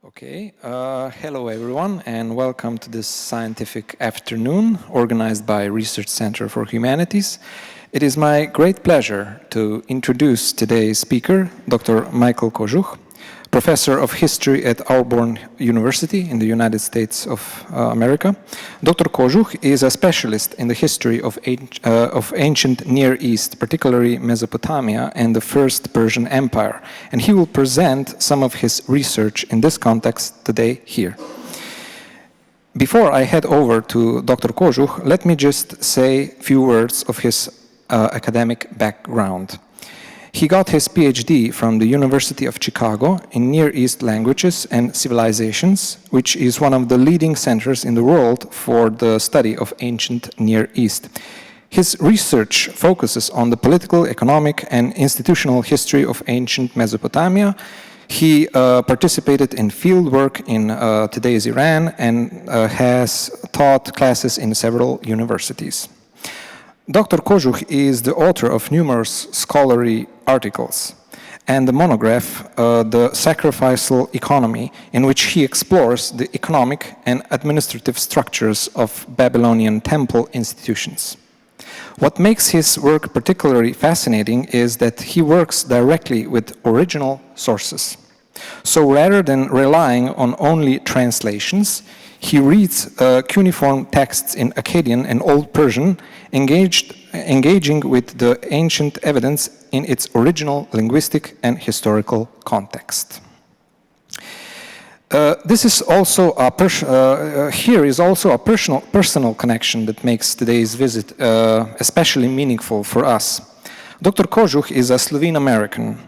Hello everyone, and welcome to this scientific afternoon organized by Research Center for Humanities. It is my great pleasure to introduce today's speaker, Dr. Michael Kozuh, professor of history at Auburn University in the United States of America. Dr. Kozuh is a specialist in the history of ancient Near East, particularly Mesopotamia and the First Persian Empire, and he will present some of his research in this context today here. Before I head over to Dr. Kozuh, let me just say a few words of his academic background. He got his PhD from the University of Chicago in Near East Languages and Civilizations, which is one of the leading centers in the world for the study of ancient Near East. His research focuses on the political, economic, and institutional history of ancient Mesopotamia. He participated in field work in today's Iran and has taught classes in several universities. Dr. Kozuh is the author of numerous scholarly articles and the monograph, The Sacrificial Economy, in which he explores the economic and administrative structures of Babylonian temple institutions. What makes his work particularly fascinating is that he works directly with original sources. So rather than relying on only translations, he reads cuneiform texts in Akkadian and Old Persian, engaging with the ancient evidence in its original linguistic and historical context. Here is also a personal connection that makes today's visit especially meaningful for us. Dr. Kozuh is a Slovene American.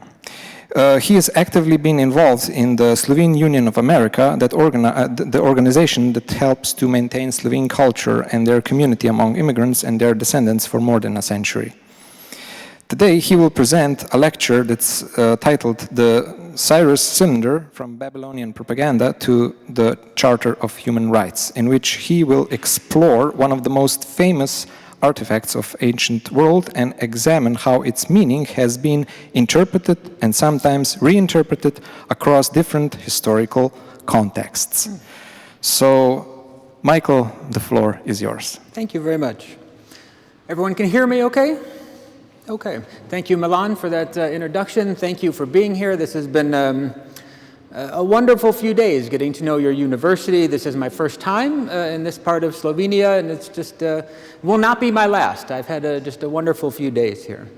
He has actively been involved in the Slovene Union of America, the organization that helps to maintain Slovene culture and their community among immigrants and their descendants for more than a century. Today he will present a lecture that's titled The Cyrus Cylinder from Babylonian Propaganda to the Charter of Human Rights, in which he will explore one of the most famous artifacts of ancient world and examine how its meaning has been interpreted and sometimes reinterpreted across different historical contexts. So, Michael, the floor is yours. Thank you very much. Everyone can hear me okay? Okay. Thank you, Milan, for that introduction. Thank you for being here. This has been a wonderful few days getting to know your university. This is my first time in this part of Slovenia, and it's just will not be my last. I've had just a wonderful few days here.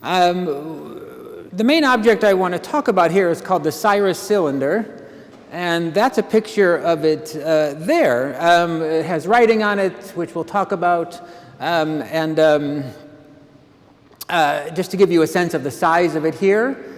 The main object I want to talk about here is called the Cyrus Cylinder, and that's a picture of it there. It has writing on it, which we'll talk about, just to give you a sense of the size of it here.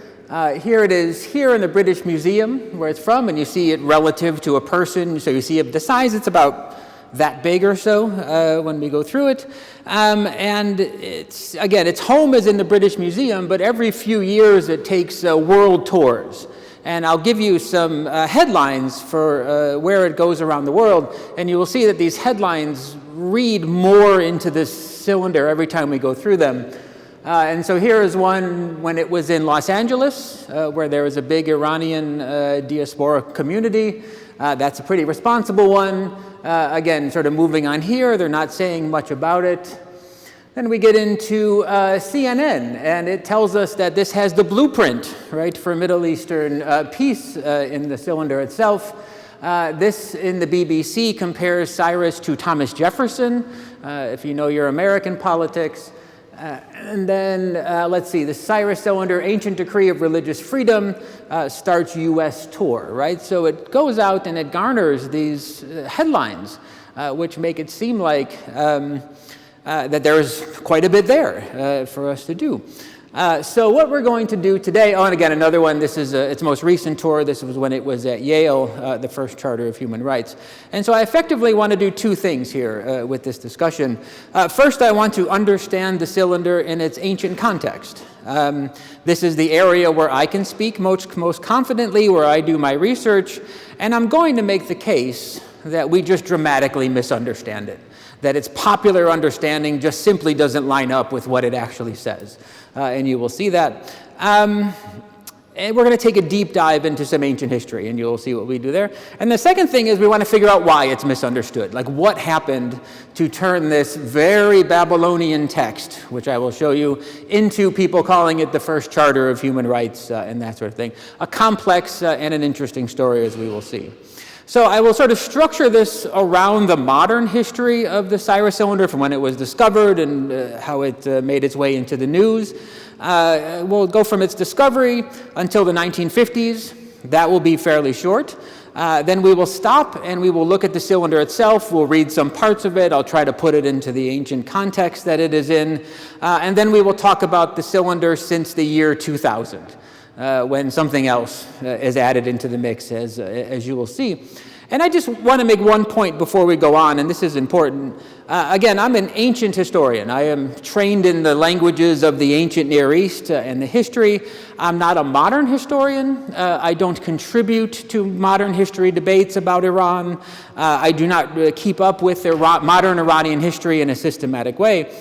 Here it is here in the British Museum where it's from, and you see it relative to a person. So you see the size, it's about that big or so when we go through it. And its home is in the British Museum, but every few years it takes world tours. And I'll give you some headlines for where it goes around the world, and you will see that these headlines read more into this cylinder every time we go through them. And so here is one when it was in Los Angeles, where there was a big Iranian diaspora community. That's a pretty responsible one. Again, sort of moving on here, they're not saying much about it. Then we get into CNN, and it tells us that this has the blueprint, right, for Middle Eastern peace in the cylinder itself. This in the BBC compares Cyrus to Thomas Jefferson, if you know your American politics. And then, let's see, the Cyrus Cylinder, Ancient Decree of Religious Freedom, starts U.S. tour, right? So it goes out and it garners these headlines, which make it seem like that there's quite a bit there for us to do. So what we're going to do today, and again, another one, this is its most recent tour. This was when it was at Yale, the first Charter of Human Rights. And so I effectively want to do two things here with this discussion. First, I want to understand the cylinder in its ancient context. This is the area where I can speak most confidently, where I do my research, and I'm going to make the case that we just dramatically misunderstand it, that its popular understanding just simply doesn't line up with what it actually says. And you will see that. And we're going to take a deep dive into some ancient history, and you'll see what we do there. And the second thing is we want to figure out why it's misunderstood. Like, what happened to turn this very Babylonian text, which I will show you, into people calling it the first charter of human rights and that sort of thing. A complex and an interesting story, as we will see. So I will sort of structure this around the modern history of the Cyrus cylinder, from when it was discovered and how it made its way into the news. We'll go from its discovery until the 1950s. That will be fairly short. Then we will stop and we will look at the cylinder itself. We'll read some parts of it. I'll try to put it into the ancient context that it is in. And then we will talk about the cylinder since the year 2000, when something else is added into the mix, as you will see. And I just want to make one point before we go on, and this is important. Again, I'm an ancient historian. I am trained in the languages of the ancient Near East and the history. I'm not a modern historian. I don't contribute to modern history debates about Iran. I do not keep up with modern Iranian history in a systematic way.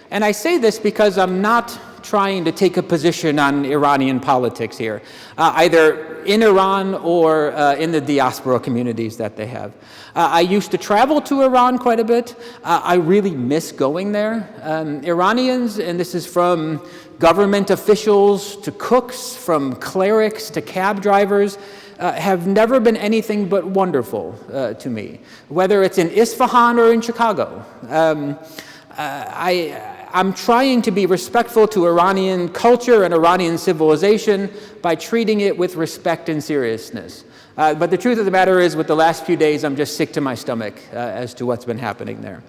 And I say this because I'm not trying to take a position on Iranian politics here, either in Iran or in the diaspora communities that they have. I used to travel to Iran quite a bit. I really miss going there. Iranians, and this is from government officials to cooks, from clerics to cab drivers, have never been anything but wonderful to me, whether it's in Isfahan or in Chicago. I'm trying to be respectful to Iranian culture and Iranian civilization by treating it with respect and seriousness. But the truth of the matter is, with the last few days, I'm just sick to my stomach as to what's been happening there.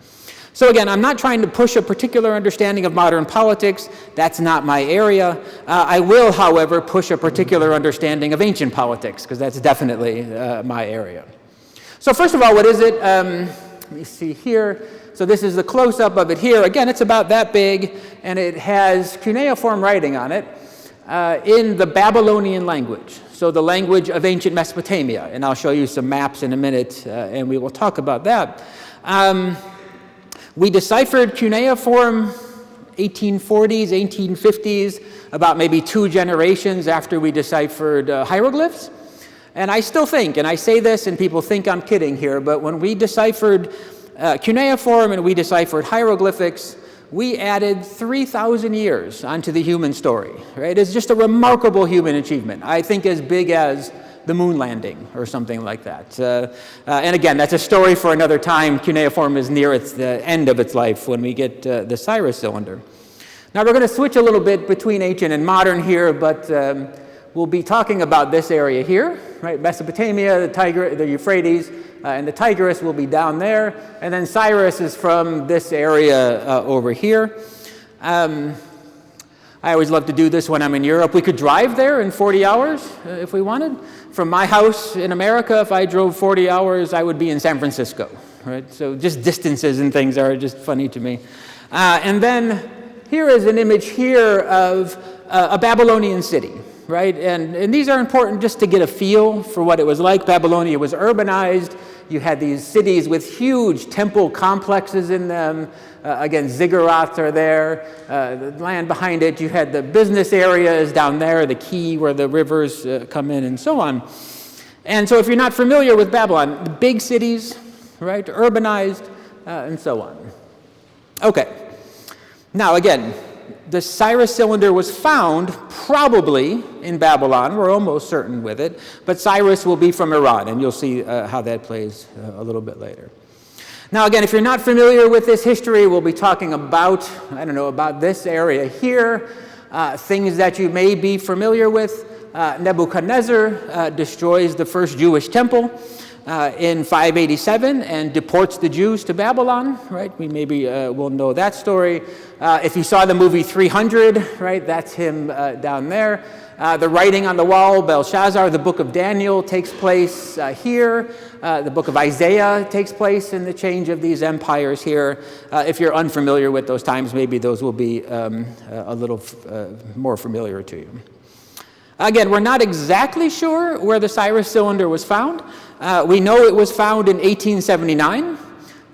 So again, I'm not trying to push a particular understanding of modern politics. That's not my area. I will, however, push a particular understanding of ancient politics, because that's definitely my area. So first of all, what is it? Let me see here. So this is the close-up of it here. Again, it's about that big, and it has cuneiform writing on it in the Babylonian language, so the language of ancient Mesopotamia. And I'll show you some maps in a minute, and we will talk about that. We deciphered cuneiform 1840s, 1850s, about maybe 2 generations after we deciphered hieroglyphs. And I still think, and I say this and people think I'm kidding here, but when we deciphered cuneiform and we deciphered hieroglyphics, we added 3,000 years onto the human story, right? It's just a remarkable human achievement, I think as big as the moon landing or something like that. And again, that's a story for another time. Cuneiform is near the end of its life when we get the Cyrus cylinder. Now we're going to switch a little bit between ancient and modern here, but we'll be talking about this area here, right? Mesopotamia, the Euphrates, and the Tigris will be down there. And then Cyrus is from this area over here. I always love to do this when I'm in Europe. We could drive there in 40 hours if we wanted. From my house in America, if I drove 40 hours, I would be in San Francisco, right? So just distances and things are just funny to me. And then here is an image here of a Babylonian city. Right? And these are important just to get a feel for what it was like. Babylonia was urbanized. You had these cities with huge temple complexes in them. Again, ziggurats are there. The land behind it, you had the business areas down there, the quay where the rivers come in, and so on. And so if you're not familiar with Babylon, the big cities, right, urbanized, and so on. Okay. Now again, the Cyrus cylinder was found probably in Babylon. We're almost certain with it. But Cyrus will be from Iran, and you'll see how that plays a little bit later. Now, again, if you're not familiar with this history, we'll be talking about, about this area here, things that you may be familiar with. Nebuchadnezzar destroys the first Jewish temple in 587 and deports the Jews to Babylon, right? We maybe will know that story. If you saw the movie 300, right, that's him down there. The writing on the wall, Belshazzar, the book of Daniel takes place here. The book of Isaiah takes place in the change of these empires here. If you're unfamiliar with those times, maybe those will be a little more familiar to you. Again, we're not exactly sure where the Cyrus cylinder was found. We know it was found in 1879,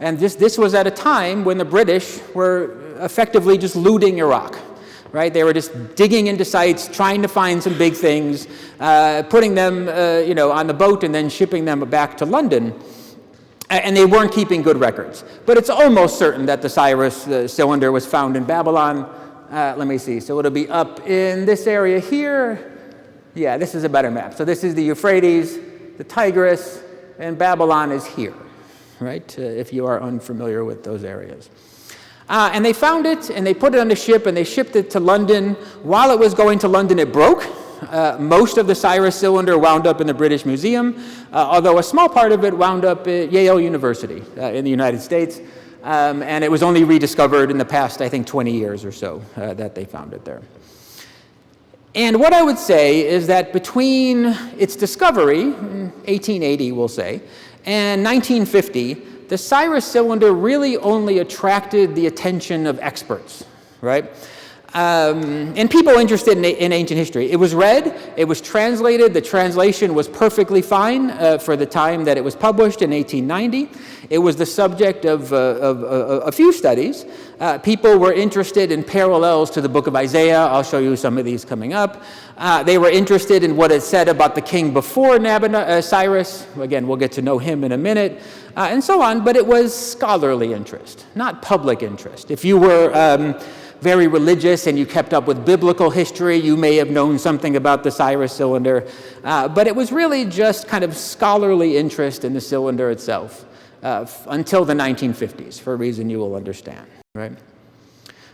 and this was at a time when the British were effectively just looting Iraq. right? They were just digging into sites, trying to find some big things, putting them, on the boat and then shipping them back to London. And they weren't keeping good records. But it's almost certain that the Cyrus cylinder was found in Babylon. Let me see. So it'll be up in this area here. Yeah, this is a better map. So this is the Euphrates, the Tigris, and Babylon is here, right? If you are unfamiliar with those areas. And they found it, and they put it on the ship, and they shipped it to London. While it was going to London, it broke. Most of the Cyrus cylinder wound up in the British Museum, although a small part of it wound up at Yale University in the United States. And it was only rediscovered in the past, I think, 20 years or so that they found it there. And what I would say is that between its discovery, 1880 we'll say, and 1950, the Cyrus cylinder really only attracted the attention of experts, right? And people interested in ancient history. It was read, it was translated, the translation was perfectly fine for the time that it was published in 1890. It was the subject of a few studies. People were interested in parallels to the book of Isaiah. I'll show you some of these coming up. They were interested in what it said about the king before Cyrus. Again, we'll get to know him in a minute, and so on. But it was scholarly interest, not public interest. If you were very religious and you kept up with biblical history, you may have known something about the Cyrus cylinder, but it was really just kind of scholarly interest in the cylinder itself until the 1950s, for a reason you will understand, right?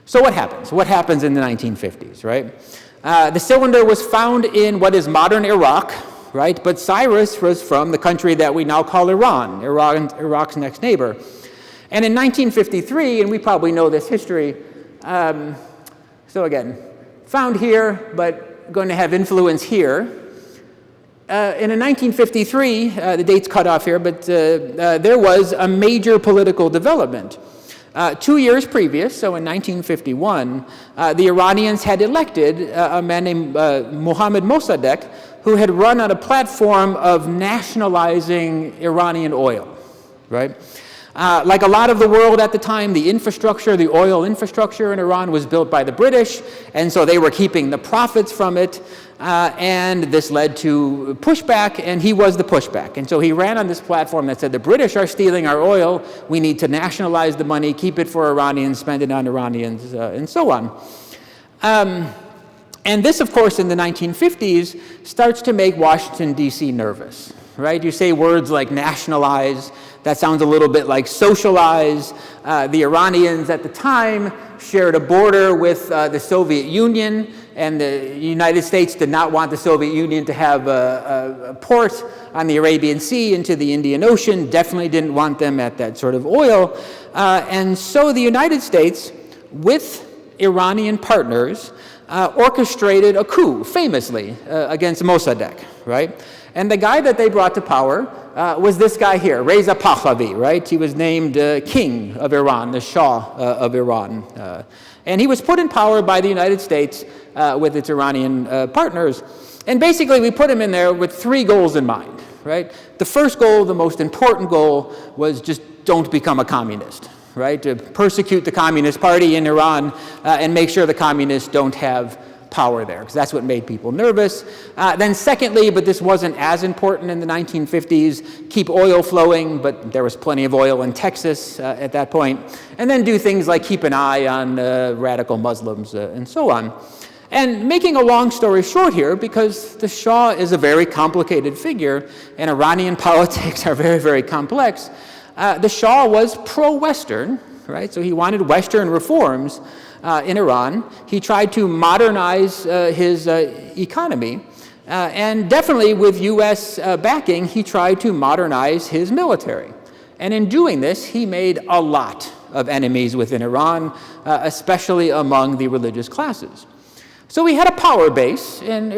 So what happens? What happens in the 1950s, right? The cylinder was found in what is modern Iraq, right? But Cyrus was from the country that we now call Iran, Iraq's next neighbor. And in 1953, and we probably know this history, so again, found here, but going to have influence here. In 1953, the date's cut off here, but there was a major political development. 2 years previous, so in 1951, the Iranians had elected a man named Mohammad Mossadegh, who had run on a platform of nationalizing Iranian oil, right? Like a lot of the world at the time, the infrastructure, the oil infrastructure in Iran was built by the British, and so they were keeping the profits from it, and this led to pushback, and he was the pushback. And so he ran on this platform that said, the British are stealing our oil, we need to nationalize the money, keep it for Iranians, spend it on Iranians, and so on. And this, of course, in the 1950s, starts to make Washington, D.C. nervous, right? You say words like nationalize, that sounds a little bit like socialize. The Iranians at the time shared a border with the Soviet Union, and the United States did not want the Soviet Union to have a port on the Arabian Sea into the Indian Ocean, definitely didn't want them at that sort of oil. And so the United States, with Iranian partners, orchestrated a coup, famously, against Mossadegh, right? And the guy that they brought to power was this guy here, Reza Pahlavi, right? He was named king of Iran, the Shah of Iran. And he was put in power by the United States with its Iranian partners. And basically, we put him in there with three goals in mind, right? The first goal, the most important goal, was just don't become a communist, right? To persecute the Communist Party in Iran and make sure the communists don't have power there, because that's what made people nervous. Then secondly, but this wasn't as important in the 1950s, keep oil flowing, but there was plenty of oil in Texas at that point. And then do things like keep an eye on radical Muslims and so on. And making a long story short here, because the Shah is a very complicated figure, and Iranian politics are very, very complex, the Shah was pro-Western, right? So he wanted Western reforms in Iran. He tried to modernize his economy, and definitely with U.S. backing, he tried to modernize his military. And in doing this, he made a lot of enemies within Iran, especially among the religious classes. So he had a power base and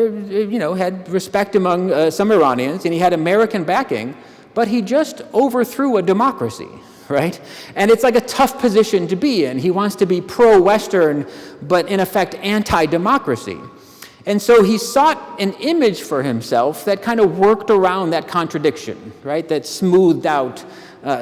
had respect among some Iranians, and he had American backing, but he just overthrew a democracy, right? And it's like a tough position to be in. He wants to be pro-Western, but in effect anti-democracy. And so he sought an image for himself that kind of worked around that contradiction, right? That smoothed out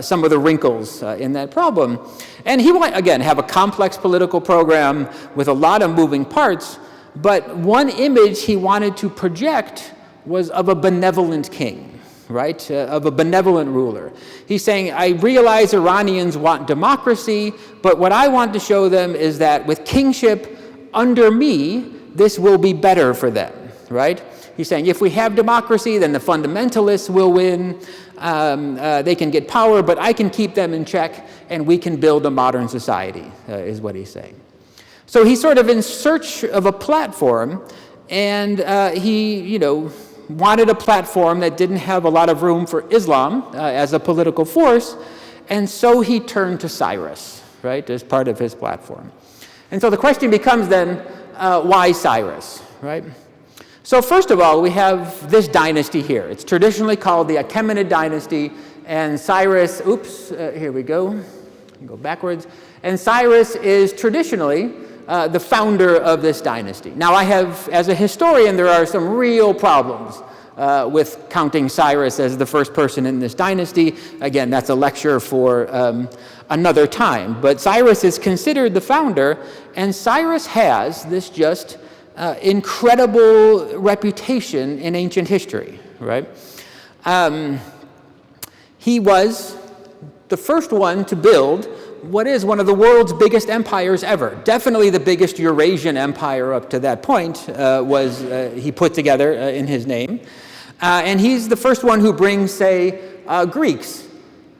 some of the wrinkles in that problem. And he might, again, have a complex political program with a lot of moving parts, but one image he wanted to project was of a benevolent king, right? Of a benevolent ruler. He's saying, I realize Iranians want democracy, but what I want to show them is that with kingship under me, this will be better for them, right? He's saying, if we have democracy, then the fundamentalists will win. They can get power, but I can keep them in check, and we can build a modern society, is what he's saying. So he's sort of in search of a platform, and he, wanted a platform that didn't have a lot of room for Islam as a political force, and so he turned to Cyrus, right, as part of his platform. And so the question becomes then, why Cyrus, right? So first of all, we have this dynasty here. It's traditionally called the Achaemenid dynasty, and Cyrus, here we go backwards. And Cyrus is traditionally the founder of this dynasty. Now I have, as a historian, there are some real problems with counting Cyrus as the first person in this dynasty. Again, that's a lecture for another time. But Cyrus is considered the founder, and Cyrus has this just incredible reputation in ancient history, right? He was the first one to build what is one of the world's biggest empires ever. Definitely the biggest Eurasian empire up to that point he put together in his name. And he's the first one who brings, say, Greeks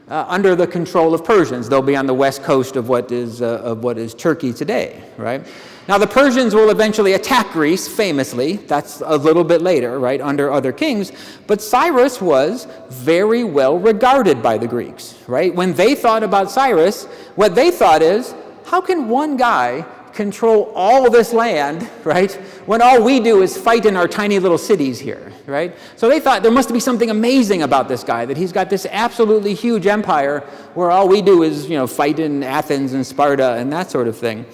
under the control of Persians. They'll be on the west coast of what is Turkey today, right? Now the Persians will eventually attack Greece, famously. That's a little bit later, right, under other kings. But Cyrus was very well regarded by the Greeks, right? When they thought about Cyrus, what they thought is, how can one guy control all this land, right, when all we do is fight in our tiny little cities here, right? So they thought there must be something amazing about this guy, that he's got this absolutely huge empire where all we do is, fight in Athens and Sparta and that sort of thing.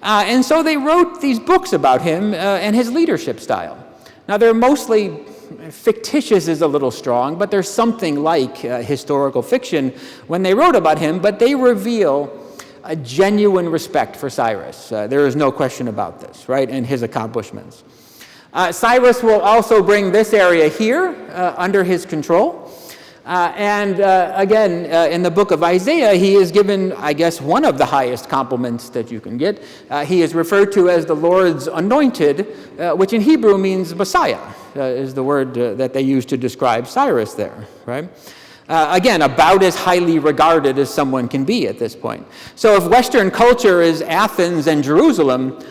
And so they wrote these books about him and his leadership style. Now they're mostly, fictitious is a little strong, but there's something like historical fiction when they wrote about him, but they reveal a genuine respect for Cyrus. There is no question about this, right, and his accomplishments. Cyrus will also bring this area here under his control. Again, in the book of Isaiah, he is given, I guess, one of the highest compliments that you can get. He is referred to as the Lord's anointed, which in Hebrew means Messiah, is the word that they use to describe Cyrus there, right? Again, about as highly regarded as someone can be at this point. So if Western culture is Athens and Jerusalem,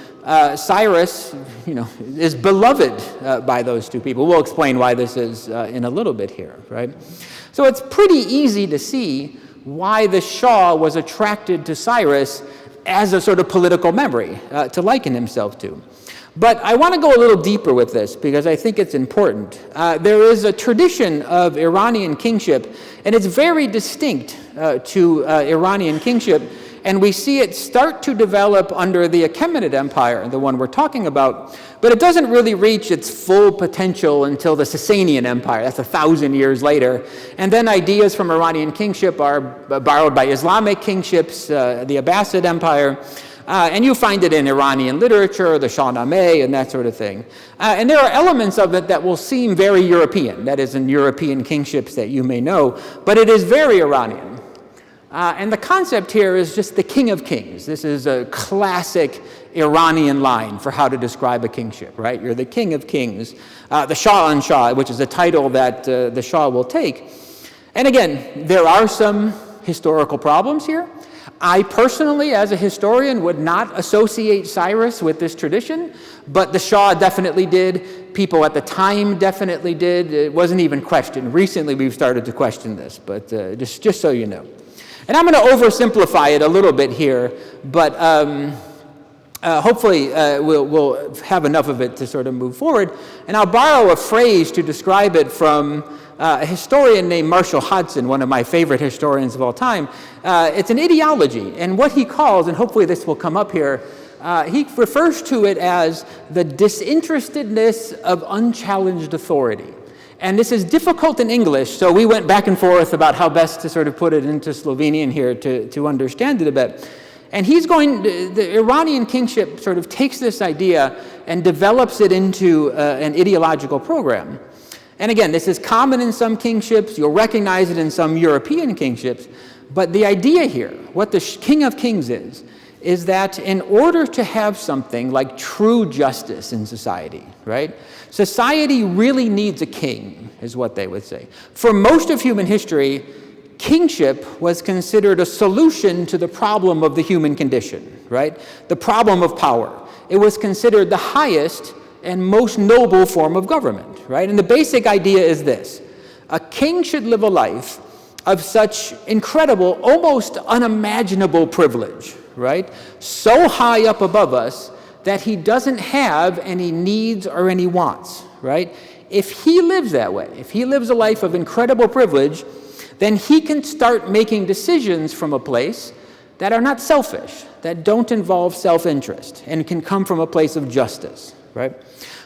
Cyrus, is beloved by those two people. We'll explain why this is in a little bit here, right? So it's pretty easy to see why the Shah was attracted to Cyrus as a sort of political memory to liken himself to. But I want to go a little deeper with this because I think it's important. There is a tradition of Iranian kingship, and it's very distinct to Iranian kingship, and we see it start to develop under the Achaemenid Empire, the one we're talking about, but it doesn't really reach its full potential until the Sasanian Empire. That's 1,000 years later. And then ideas from Iranian kingship are borrowed by Islamic kingships, the Abbasid Empire, and you find it in Iranian literature, the Shahnameh, and that sort of thing. And there are elements of it that will seem very European, that is in European kingships that you may know, but it is very Iranian. And the concept here is just the king of kings. This is a classic Iranian line for how to describe a kingship, right? You're the king of kings. The Shah-an-Shah, which is a title that the Shah will take. And again, there are some historical problems here. I personally, as a historian, would not associate Cyrus with this tradition, but the Shah definitely did. People at the time definitely did. It wasn't even questioned. Recently, we've started to question this, but just so you know. And I'm going to oversimplify it a little bit here, but hopefully we'll have enough of it to sort of move forward. And I'll borrow a phrase to describe it from a historian named Marshall Hodgson, one of my favorite historians of all time. It's an ideology, and what he calls, and hopefully this will come up here, he refers to it as the disinterestedness of unchallenged authority. And this is difficult in English, so we went back and forth about how best to sort of put it into Slovenian here to understand it a bit. And the Iranian kingship sort of takes this idea and develops it into an ideological program. And again, this is common in some kingships, you'll recognize it in some European kingships, but the idea here, what the King of Kings is that in order to have something like true justice in society, right? Society really needs a king, is what they would say. For most of human history, kingship was considered a solution to the problem of the human condition, right? The problem of power. It was considered the highest and most noble form of government, right? And the basic idea is this: a king should live a life of such incredible, almost unimaginable privilege, right? So high up above us that he doesn't have any needs or any wants, right? If he lives that way, if he lives a life of incredible privilege, then he can start making decisions from a place that are not selfish, that don't involve self-interest, and can come from a place of justice, right?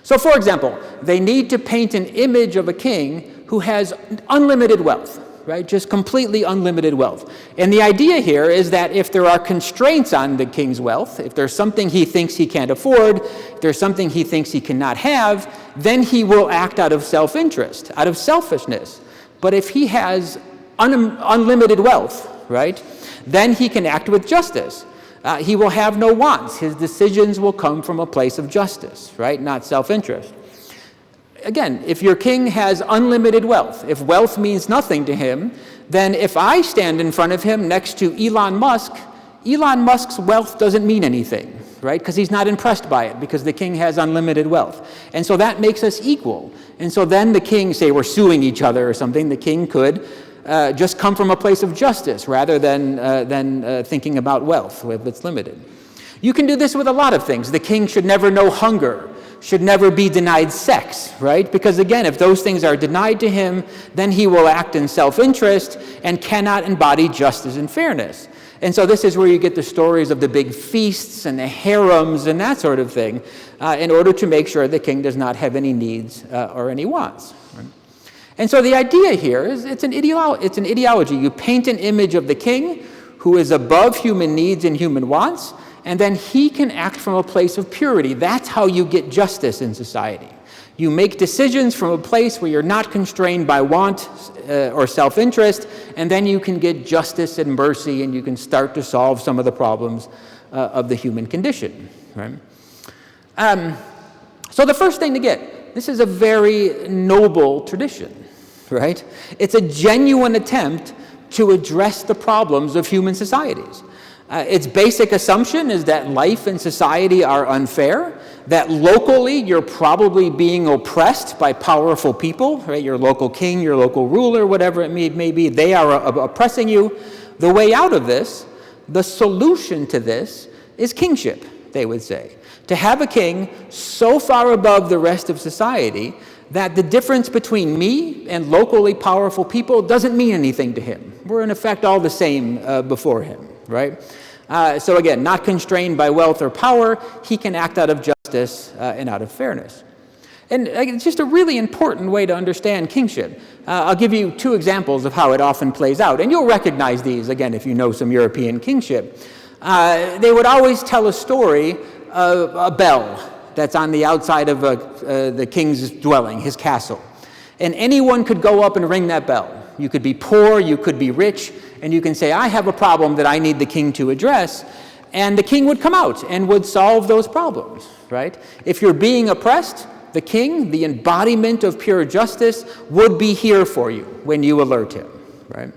So for example, they need to paint an image of a king who has unlimited wealth, right? Just completely unlimited wealth. And the idea here is that if there are constraints on the king's wealth, if there's something he thinks he can't afford, if there's something he thinks he cannot have, then he will act out of self-interest, out of selfishness. But if he has unlimited wealth, right, then he can act with justice. He will have no wants. His decisions will come from a place of justice, right, not self-interest. Again, if your king has unlimited wealth, if wealth means nothing to him, then if I stand in front of him next to Elon Musk's wealth doesn't mean anything, right? Because he's not impressed by it, because the king has unlimited wealth. And so that makes us equal. And so then the king, say we're suing each other or something, the king could just come from a place of justice rather than thinking about wealth if it's limited. You can do this with a lot of things. The king should never know hunger, should never be denied sex, right? Because again, if those things are denied to him, then he will act in self-interest and cannot embody justice and fairness. And so this is where you get the stories of the big feasts and the harems and that sort of thing, in order to make sure the king does not have any needs or any wants. Right? And so the idea here is it's an ideology. You paint an image of the king who is above human needs and human wants, and then he can act from a place of purity. That's how you get justice in society. You make decisions from a place where you're not constrained by want or self-interest, and then you can get justice and mercy, and you can start to solve some of the problems of the human condition. Right? So the first thing to get, this is a very noble tradition, right? It's a genuine attempt to address the problems of human societies. Its basic assumption is that life and society are unfair, that locally you're probably being oppressed by powerful people, right? Your local king, your local ruler, whatever it may be, they are oppressing you. The way out of this, the solution to this, is kingship, they would say. To have a king so far above the rest of society that the difference between me and locally powerful people doesn't mean anything to him. We're in effect all the same before him. Right? So again, not constrained by wealth or power, he can act out of justice and out of fairness. And it's just a really important way to understand kingship. I'll give you two examples of how it often plays out, and you'll recognize these, again, if you know some European kingship. They would always tell a story of a bell that's on the outside of the king's dwelling, his castle. And anyone could go up and ring that bell. You could be poor, you could be rich, and you can say, I have a problem that I need the king to address, and the king would come out and would solve those problems, right? If you're being oppressed, the king, the embodiment of pure justice, would be here for you when you alert him, right?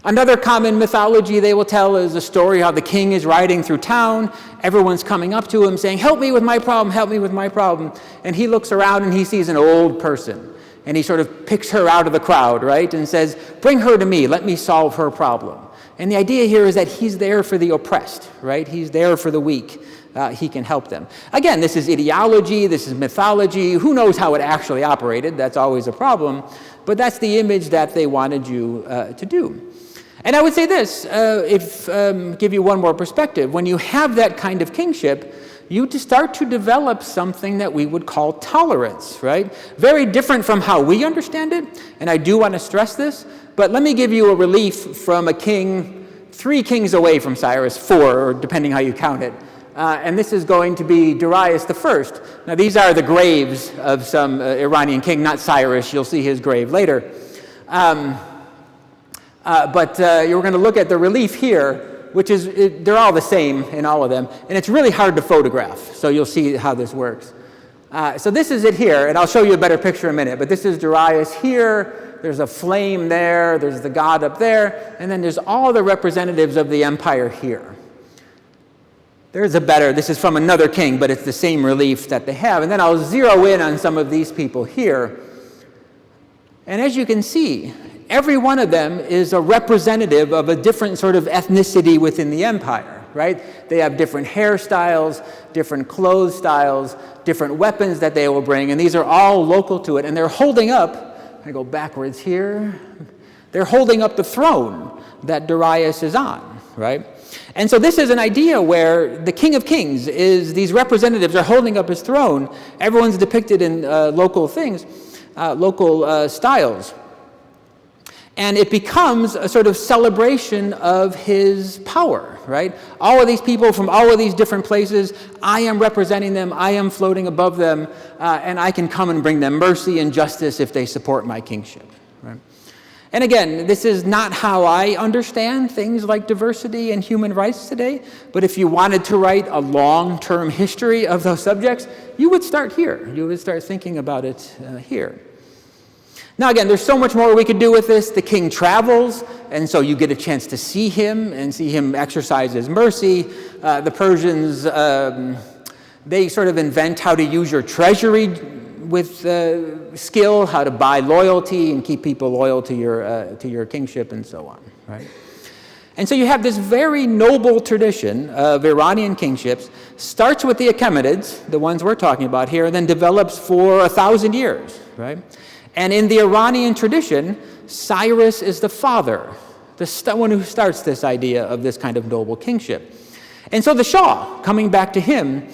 Another common mythology they will tell is a story how the king is riding through town, everyone's coming up to him saying, help me with my problem, help me with my problem, and he looks around and he sees an old person. And he sort of picks her out of the crowd, right, and says, bring her to me, let me solve her problem. And the idea here is that he's there for the oppressed, right? He's there for the weak. He can help them. Again, this is ideology, this is mythology. Who knows how it actually operated? That's always a problem. But that's the image that they wanted you to do. And I would say this, give you one more perspective. When you have that kind of kingship, you start to develop something that we would call tolerance, right? Very different from how we understand it, and I do want to stress this, but let me give you a relief from a king, 3 kings away from Cyrus, 4, or depending how you count it. And this is going to be Darius the First. Now these are the graves of some Iranian king, not Cyrus. You'll see his grave later. But you're going to look at the relief here, which is, they're all the same in all of them, and it's really hard to photograph, so you'll see how this works. So this is it here, and I'll show you a better picture in a minute, but this is Darius here, there's a flame there, there's the god up there, and then there's all the representatives of the empire here. This is from another king, but it's the same relief that they have, and then I'll zero in on some of these people here. And as you can see, every one of them is a representative of a different sort of ethnicity within the empire, right? They have different hairstyles, different clothes styles, different weapons that they will bring, and these are all local to it. And they're holding up, I go backwards here, they're holding up the throne that Darius is on, right? And so this is an idea where the King of Kings is, these representatives are holding up his throne. Everyone's depicted in local things, local styles. And it becomes a sort of celebration of his power, right? All of these people from all of these different places, I am representing them, I am floating above them, and I can come and bring them mercy and justice if they support my kingship, right? And again, this is not how I understand things like diversity and human rights today, but if you wanted to write a long-term history of those subjects, you would start here. You would start thinking about it here. Now again, there's so much more we could do with this. The king travels, and so you get a chance to see him and see him exercise his mercy. The Persians, they sort of invent how to use your treasury with skill, how to buy loyalty and keep people loyal to your kingship and so on, right? And so you have this very noble tradition of Iranian kingships, starts with the Achaemenids, the ones we're talking about here, and then develops for 1,000 years, right? And in the Iranian tradition, Cyrus is the father, the one who starts this idea of this kind of noble kingship. And so the Shah, coming back to him,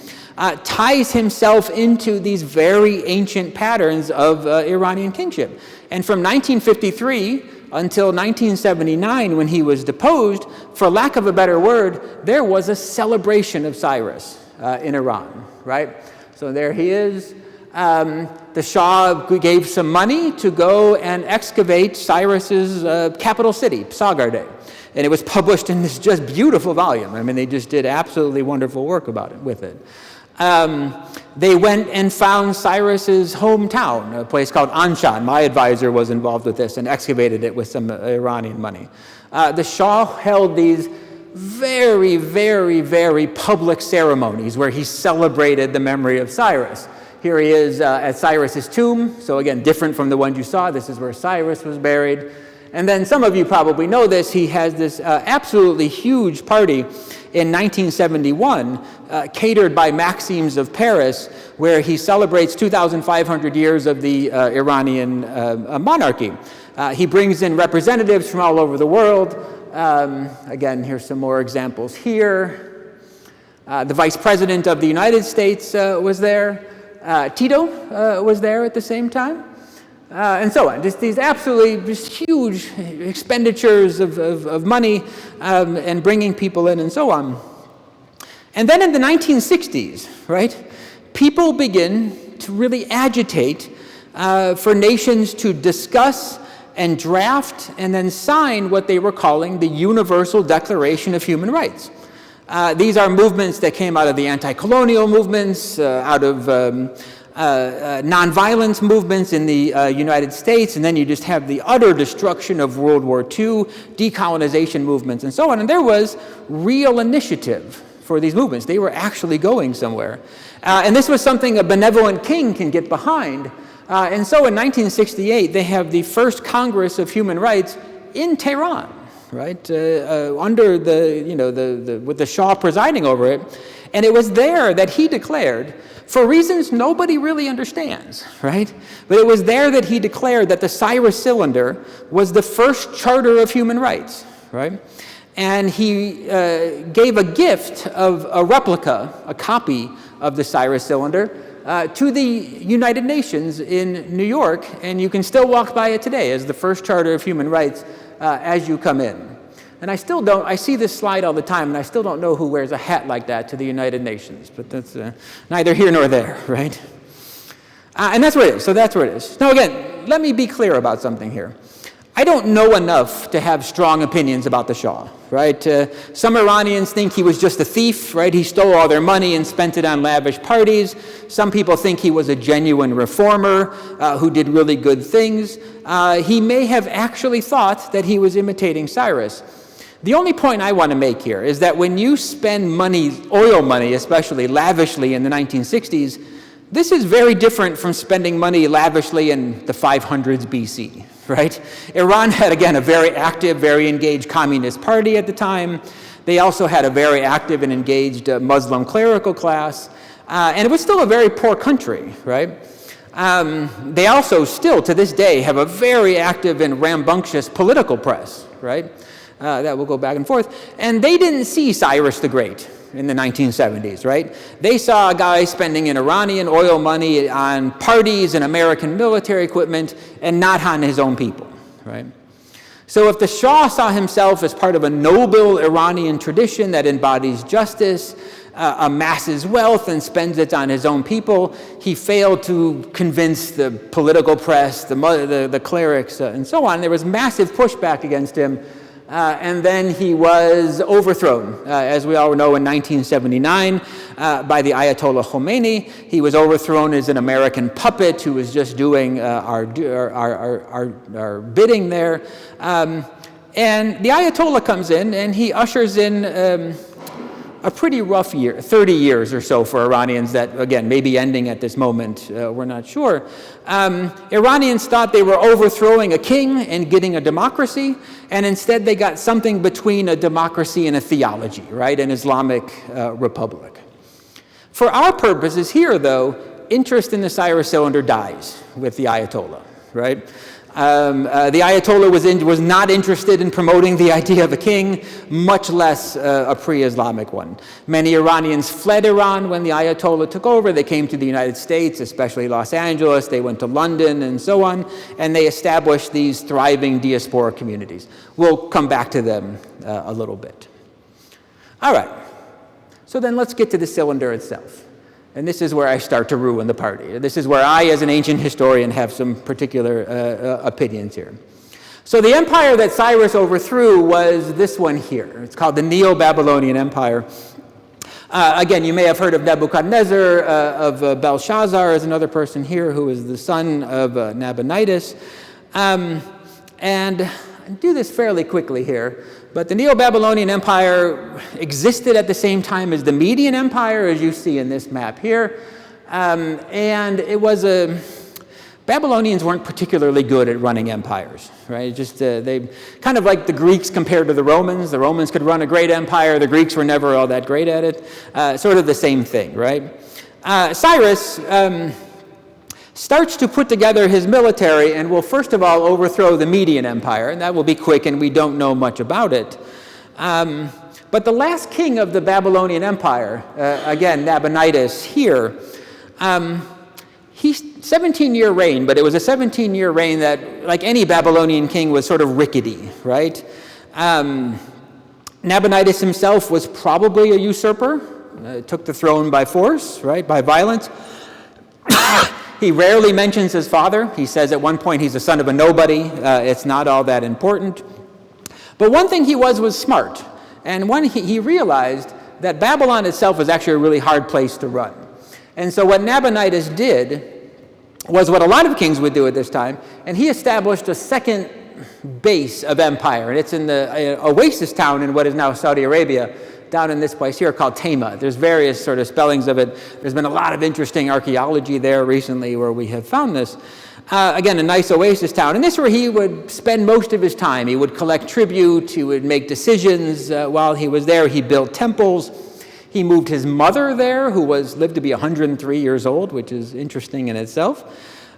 ties himself into these very ancient patterns of Iranian kingship. And from 1953 until 1979, when he was deposed, for lack of a better word, there was a celebration of Cyrus in Iran, right? So there he is. The Shah gave some money to go and excavate Cyrus's capital city, Psagarde. And it was published in this just beautiful volume. I mean, they just did absolutely wonderful work with it. They went and found Cyrus's hometown, a place called Anshan. My advisor was involved with this and excavated it with some Iranian money. The Shah held these very, very, very public ceremonies where he celebrated the memory of Cyrus. Here he is at Cyrus's tomb. So again, different from the ones you saw. This is where Cyrus was buried. And then some of you probably know this. He has this absolutely huge party in 1971, catered by Maxims of Paris, where he celebrates 2,500 years of the Iranian monarchy. He brings in representatives from all over the world. Again, here's some more examples here. The Vice President of the United States was there. Tito was there at the same time, and so on. Just these absolutely just huge expenditures of money and bringing people in and so on. And then in the 1960s, right, people begin to really agitate for nations to discuss and draft and then sign what they were calling the Universal Declaration of Human Rights. These are movements that came out of the anti-colonial movements, out of nonviolence movements in the United States, and then you just have the utter destruction of World War II, decolonization movements, and so on. And there was real initiative for these movements. They were actually going somewhere. And this was something a benevolent king can get behind. And so in 1968, they have the first Congress of Human Rights in Tehran. Right, under with the Shah presiding over it. And it was there that he declared, for reasons nobody really understands, right? But it was there that he declared that the Cyrus Cylinder was the first charter of human rights, right? And he gave a gift of a replica, a copy of the Cyrus cylinder, to the United Nations in New York, and you can still walk by it today as the first Charter of Human Rights as you come in. And I see this slide all the time, and I still don't know who wears a hat like that to the United Nations, but that's neither here nor there, right? And that's where it is, so that's where it is. Now again, let me be clear about something here. I don't know enough to have strong opinions about the Shah, right? Some Iranians think he was just a thief, right? He stole all their money and spent it on lavish parties. Some people think he was a genuine reformer who did really good things. He may have actually thought that he was imitating Cyrus. The only point I want to make here is that when you spend money, oil money especially, lavishly in the 1960s, this is very different from spending money lavishly in the 500s BC, right? Iran had, again, a very active, very engaged communist party at the time. They also had a very active and engaged Muslim clerical class. And it was still a very poor country, right? They also still, to this day, have a very active and rambunctious political press, right? That will go back and forth. And they didn't see Cyrus the Great in the 1970s, right? They saw a guy spending an Iranian oil money on parties and American military equipment and not on his own people, right? So if the Shah saw himself as part of a noble Iranian tradition that embodies justice, amasses wealth and spends it on his own people, he failed to convince the political press, the clerics, and so on. There was massive pushback against him. And then he was overthrown, as we all know, in 1979 by the Ayatollah Khomeini. He was overthrown as an American puppet who was just doing our bidding there. And the Ayatollah comes in and he ushers in a pretty rough year, 30 years or so for Iranians that, again, may be ending at this moment, we're not sure. Iranians thought they were overthrowing a king and getting a democracy, and instead they got something between a democracy and a theology, right, an Islamic republic. For our purposes here, though, interest in the Cyrus cylinder dies with the Ayatollah, right? The Ayatollah was not interested in promoting the idea of a king, much less a pre-Islamic one. Many Iranians fled Iran when the Ayatollah took over. They came to the United States, especially Los Angeles. They went to London and so on, and they established these thriving diaspora communities. We'll come back to them a little bit. All right, so then let's get to the cylinder itself. And this is where I start to ruin the party. This is where I, as an ancient historian, have some particular opinions here. So the empire that Cyrus overthrew was this one here. It's called the Neo-Babylonian Empire. Again, you may have heard of Nebuchadnezzar, of Belshazzar is another person here who is the son of Nabonidus. And I do this fairly quickly here. But the Neo-Babylonian Empire existed at the same time as the Median Empire, as you see in this map here. And it was Babylonians weren't particularly good at running empires, right? Just they kind of like the Greeks compared to the Romans. The Romans could run a great empire. The Greeks were never all that great at it. Sort of the same thing, right? Cyrus starts to put together his military and will first of all overthrow the Median Empire, and that will be quick and we don't know much about it. But the last king of the Babylonian Empire, again, Nabonidus here, he's 17-year reign, but it was a 17-year reign that, like any Babylonian king, was sort of rickety, right? Nabonidus himself was probably a usurper, took the throne by force, right, by violence. He rarely mentions his father. He says at one point he's the son of a nobody. It's not all that important. But one thing he was smart. And he realized that Babylon itself was actually a really hard place to run. And so what Nabonidus did was what a lot of kings would do at this time, and he established a second base of empire. And it's in the oasis town in what is now Saudi Arabia, down in this place here called Tema. There's various sort of spellings of it. There's been a lot of interesting archaeology there recently where we have found this. Again, a nice oasis town. And this is where he would spend most of his time. He would collect tribute. He would make decisions while he was there. He built temples. He moved his mother there, who lived to be 103 years old, which is interesting in itself.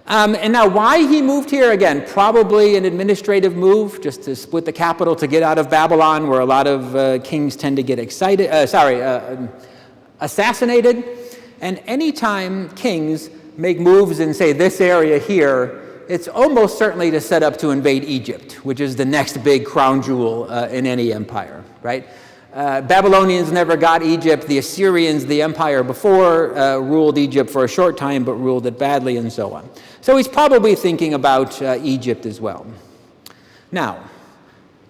And now why he moved here, again, probably an administrative move, just to split the capital to get out of Babylon, where a lot of kings tend to get assassinated. And anytime kings make moves in, say, this area here, it's almost certainly to set up to invade Egypt, which is the next big crown jewel in any empire, right? Babylonians never got Egypt. The Assyrians, the empire before, ruled Egypt for a short time, but ruled it badly, and so on. So he's probably thinking about Egypt as well. Now,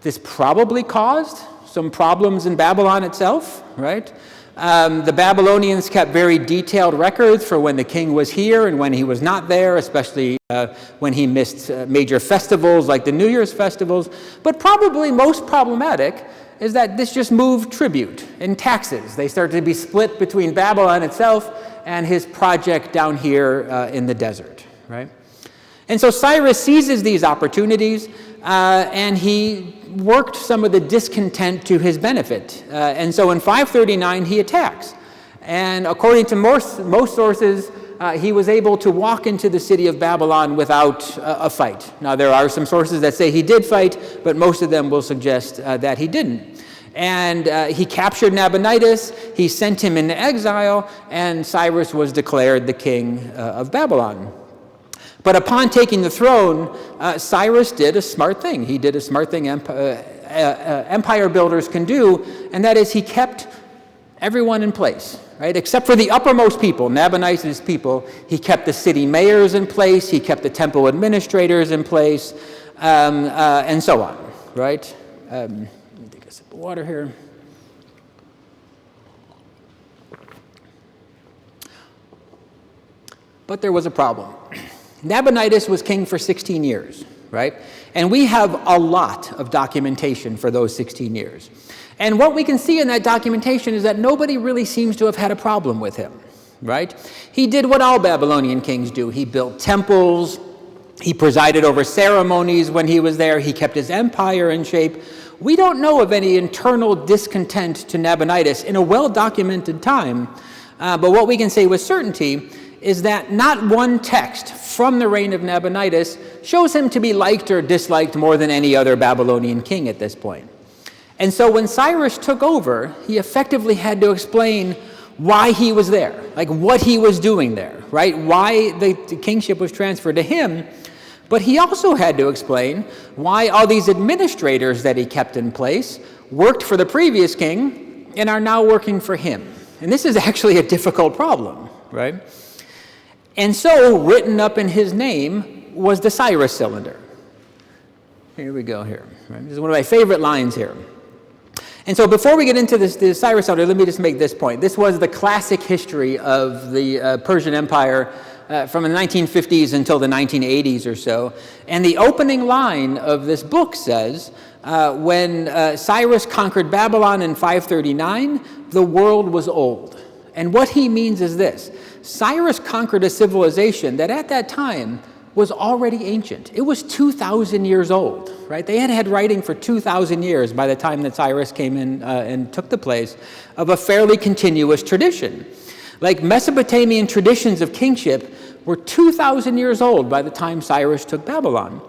this probably caused some problems in Babylon itself, right? The Babylonians kept very detailed records for when the king was here and when he was not there, especially when he missed major festivals like the New Year's festivals. But probably most problematic is that this just moved tribute and taxes. They started to be split between Babylon itself and his project down here in the desert, right? And so Cyrus seizes these opportunities and he worked some of the discontent to his benefit. And so in 539, he attacks. And according to most sources, he was able to walk into the city of Babylon without a fight. Now, there are some sources that say he did fight, but most of them will suggest that he didn't. And he captured Nabonidus, he sent him into exile, and Cyrus was declared the king of Babylon. But upon taking the throne, Cyrus did a smart thing. He did a smart thing empire builders can do, and that is he kept everyone in place, right? Except for the uppermost people, Nabonidus' people. He kept the city mayors in place, he kept the temple administrators in place, and so on, right? Let me take a sip of water here. But there was a problem. Nabonidus was king for 16 years, right? And we have a lot of documentation for those 16 years. And what we can see in that documentation is that nobody really seems to have had a problem with him, right? He did what all Babylonian kings do. He built temples, he presided over ceremonies when he was there, he kept his empire in shape. We don't know of any internal discontent to Nabonidus in a well-documented time, but what we can say with certainty is that not one text from the reign of Nabonidus shows him to be liked or disliked more than any other Babylonian king at this point. And so when Cyrus took over, he effectively had to explain why he was there, like what he was doing there, right? Why the kingship was transferred to him. But he also had to explain why all these administrators that he kept in place worked for the previous king and are now working for him. And this is actually a difficult problem, right? And so, written up in his name was the Cyrus cylinder. Here we go here. Right? This is one of my favorite lines here. And so before we get into the Cyrus cylinder, let me just make this point. This was the classic history of the Persian Empire from the 1950s until the 1980s or so. And the opening line of this book says, when Cyrus conquered Babylon in 539, the world was old. And what he means is this. Cyrus conquered a civilization that at that time was already ancient. It was 2,000 years old, right? They had had writing for 2,000 years by the time that Cyrus came in and took the place of a fairly continuous tradition. Like Mesopotamian traditions of kingship were 2,000 years old by the time Cyrus took Babylon.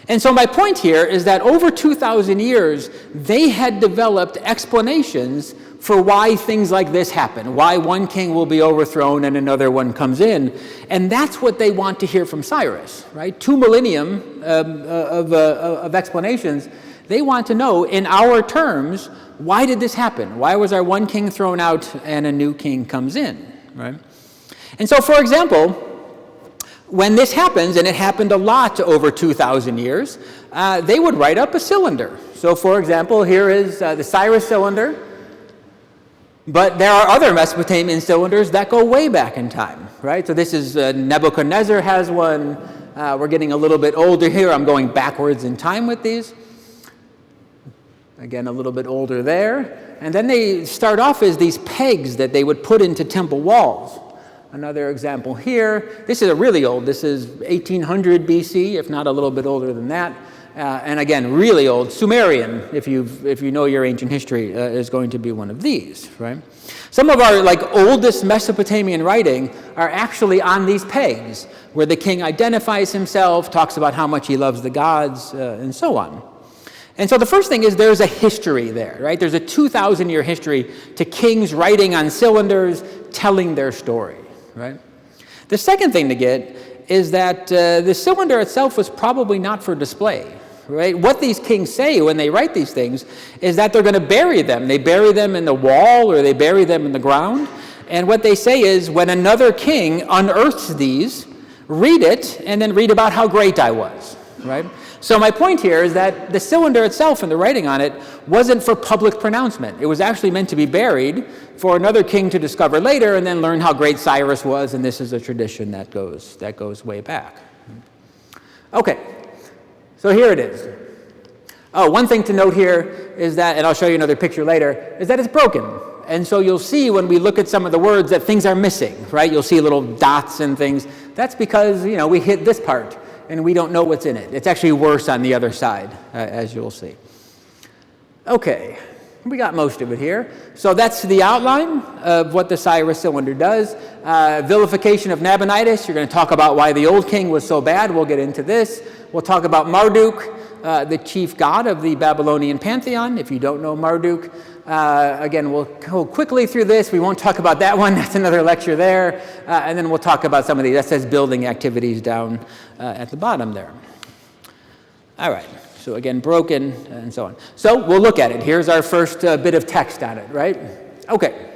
And so my point here is that over 2,000 years, they had developed explanations for why things like this happen, why one king will be overthrown and another one comes in. And that's what they want to hear from Cyrus, right? 2 millennium of explanations. They want to know, in our terms, why did this happen? Why was our one king thrown out and a new king comes in, right? And so, for example, when this happens, and it happened a lot over 2,000 years, they would write up a cylinder. So, for example, here is the Cyrus cylinder. But there are other Mesopotamian cylinders that go way back in time, right? So this is Nebuchadnezzar has one. We're getting a little bit older here. I'm going backwards in time with these. Again, a little bit older there. And then they start off as these pegs that they would put into temple walls. Another example here. This is a really old. This is 1800 BC, if not a little bit older than that. And again, really old, Sumerian, if you know your ancient history, is going to be one of these, right? Some of our oldest Mesopotamian writing are actually on these pegs, where the king identifies himself, talks about how much he loves the gods, and so on. And so the first thing is there's a history there, right? There's a 2,000-year history to kings writing on cylinders, telling their story, right? The second thing to get is that the cylinder itself was probably not for display, right? What these kings say when they write these things is that they're going to bury them. They bury them in the wall or they bury them in the ground. And what they say is when another king unearths these, read it and then read about how great I was, right? So my point here is that the cylinder itself and the writing on it wasn't for public pronouncement. It was actually meant to be buried for another king to discover later and then learn how great Cyrus was, and this is a tradition that goes way back. Okay, so here it is. Oh, one thing to note here is that, and I'll show you another picture later, is that it's broken. And so you'll see when we look at some of the words that things are missing, right? You'll see little dots and things. That's because, we hit this part and we don't know what's in it. It's actually worse on the other side, as you'll see. Okay, we got most of it here. So that's the outline of what the Cyrus cylinder does. Vilification of Nabonidus. You're going to talk about why the old king was so bad. We'll get into this. We'll talk about Marduk, the chief god of the Babylonian pantheon. If you don't know Marduk, again, we'll go quickly through this. We won't talk about that one. That's another lecture there. And then we'll talk about some of these. That says building activities down at the bottom there. All right. So again, broken and so on. So we'll look at it. Here's our first bit of text on it, right? Okay.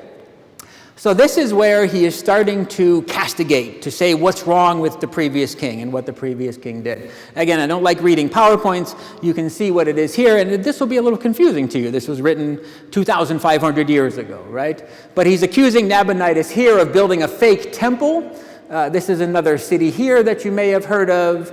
So this is where he is starting to castigate, to say what's wrong with the previous king and what the previous king did. Again, I don't like reading PowerPoints. You can see what it is here, and this will be a little confusing to you. This was written 2,500 years ago, right? But he's accusing Nabonidus here of building a fake temple. This is another city here that you may have heard of.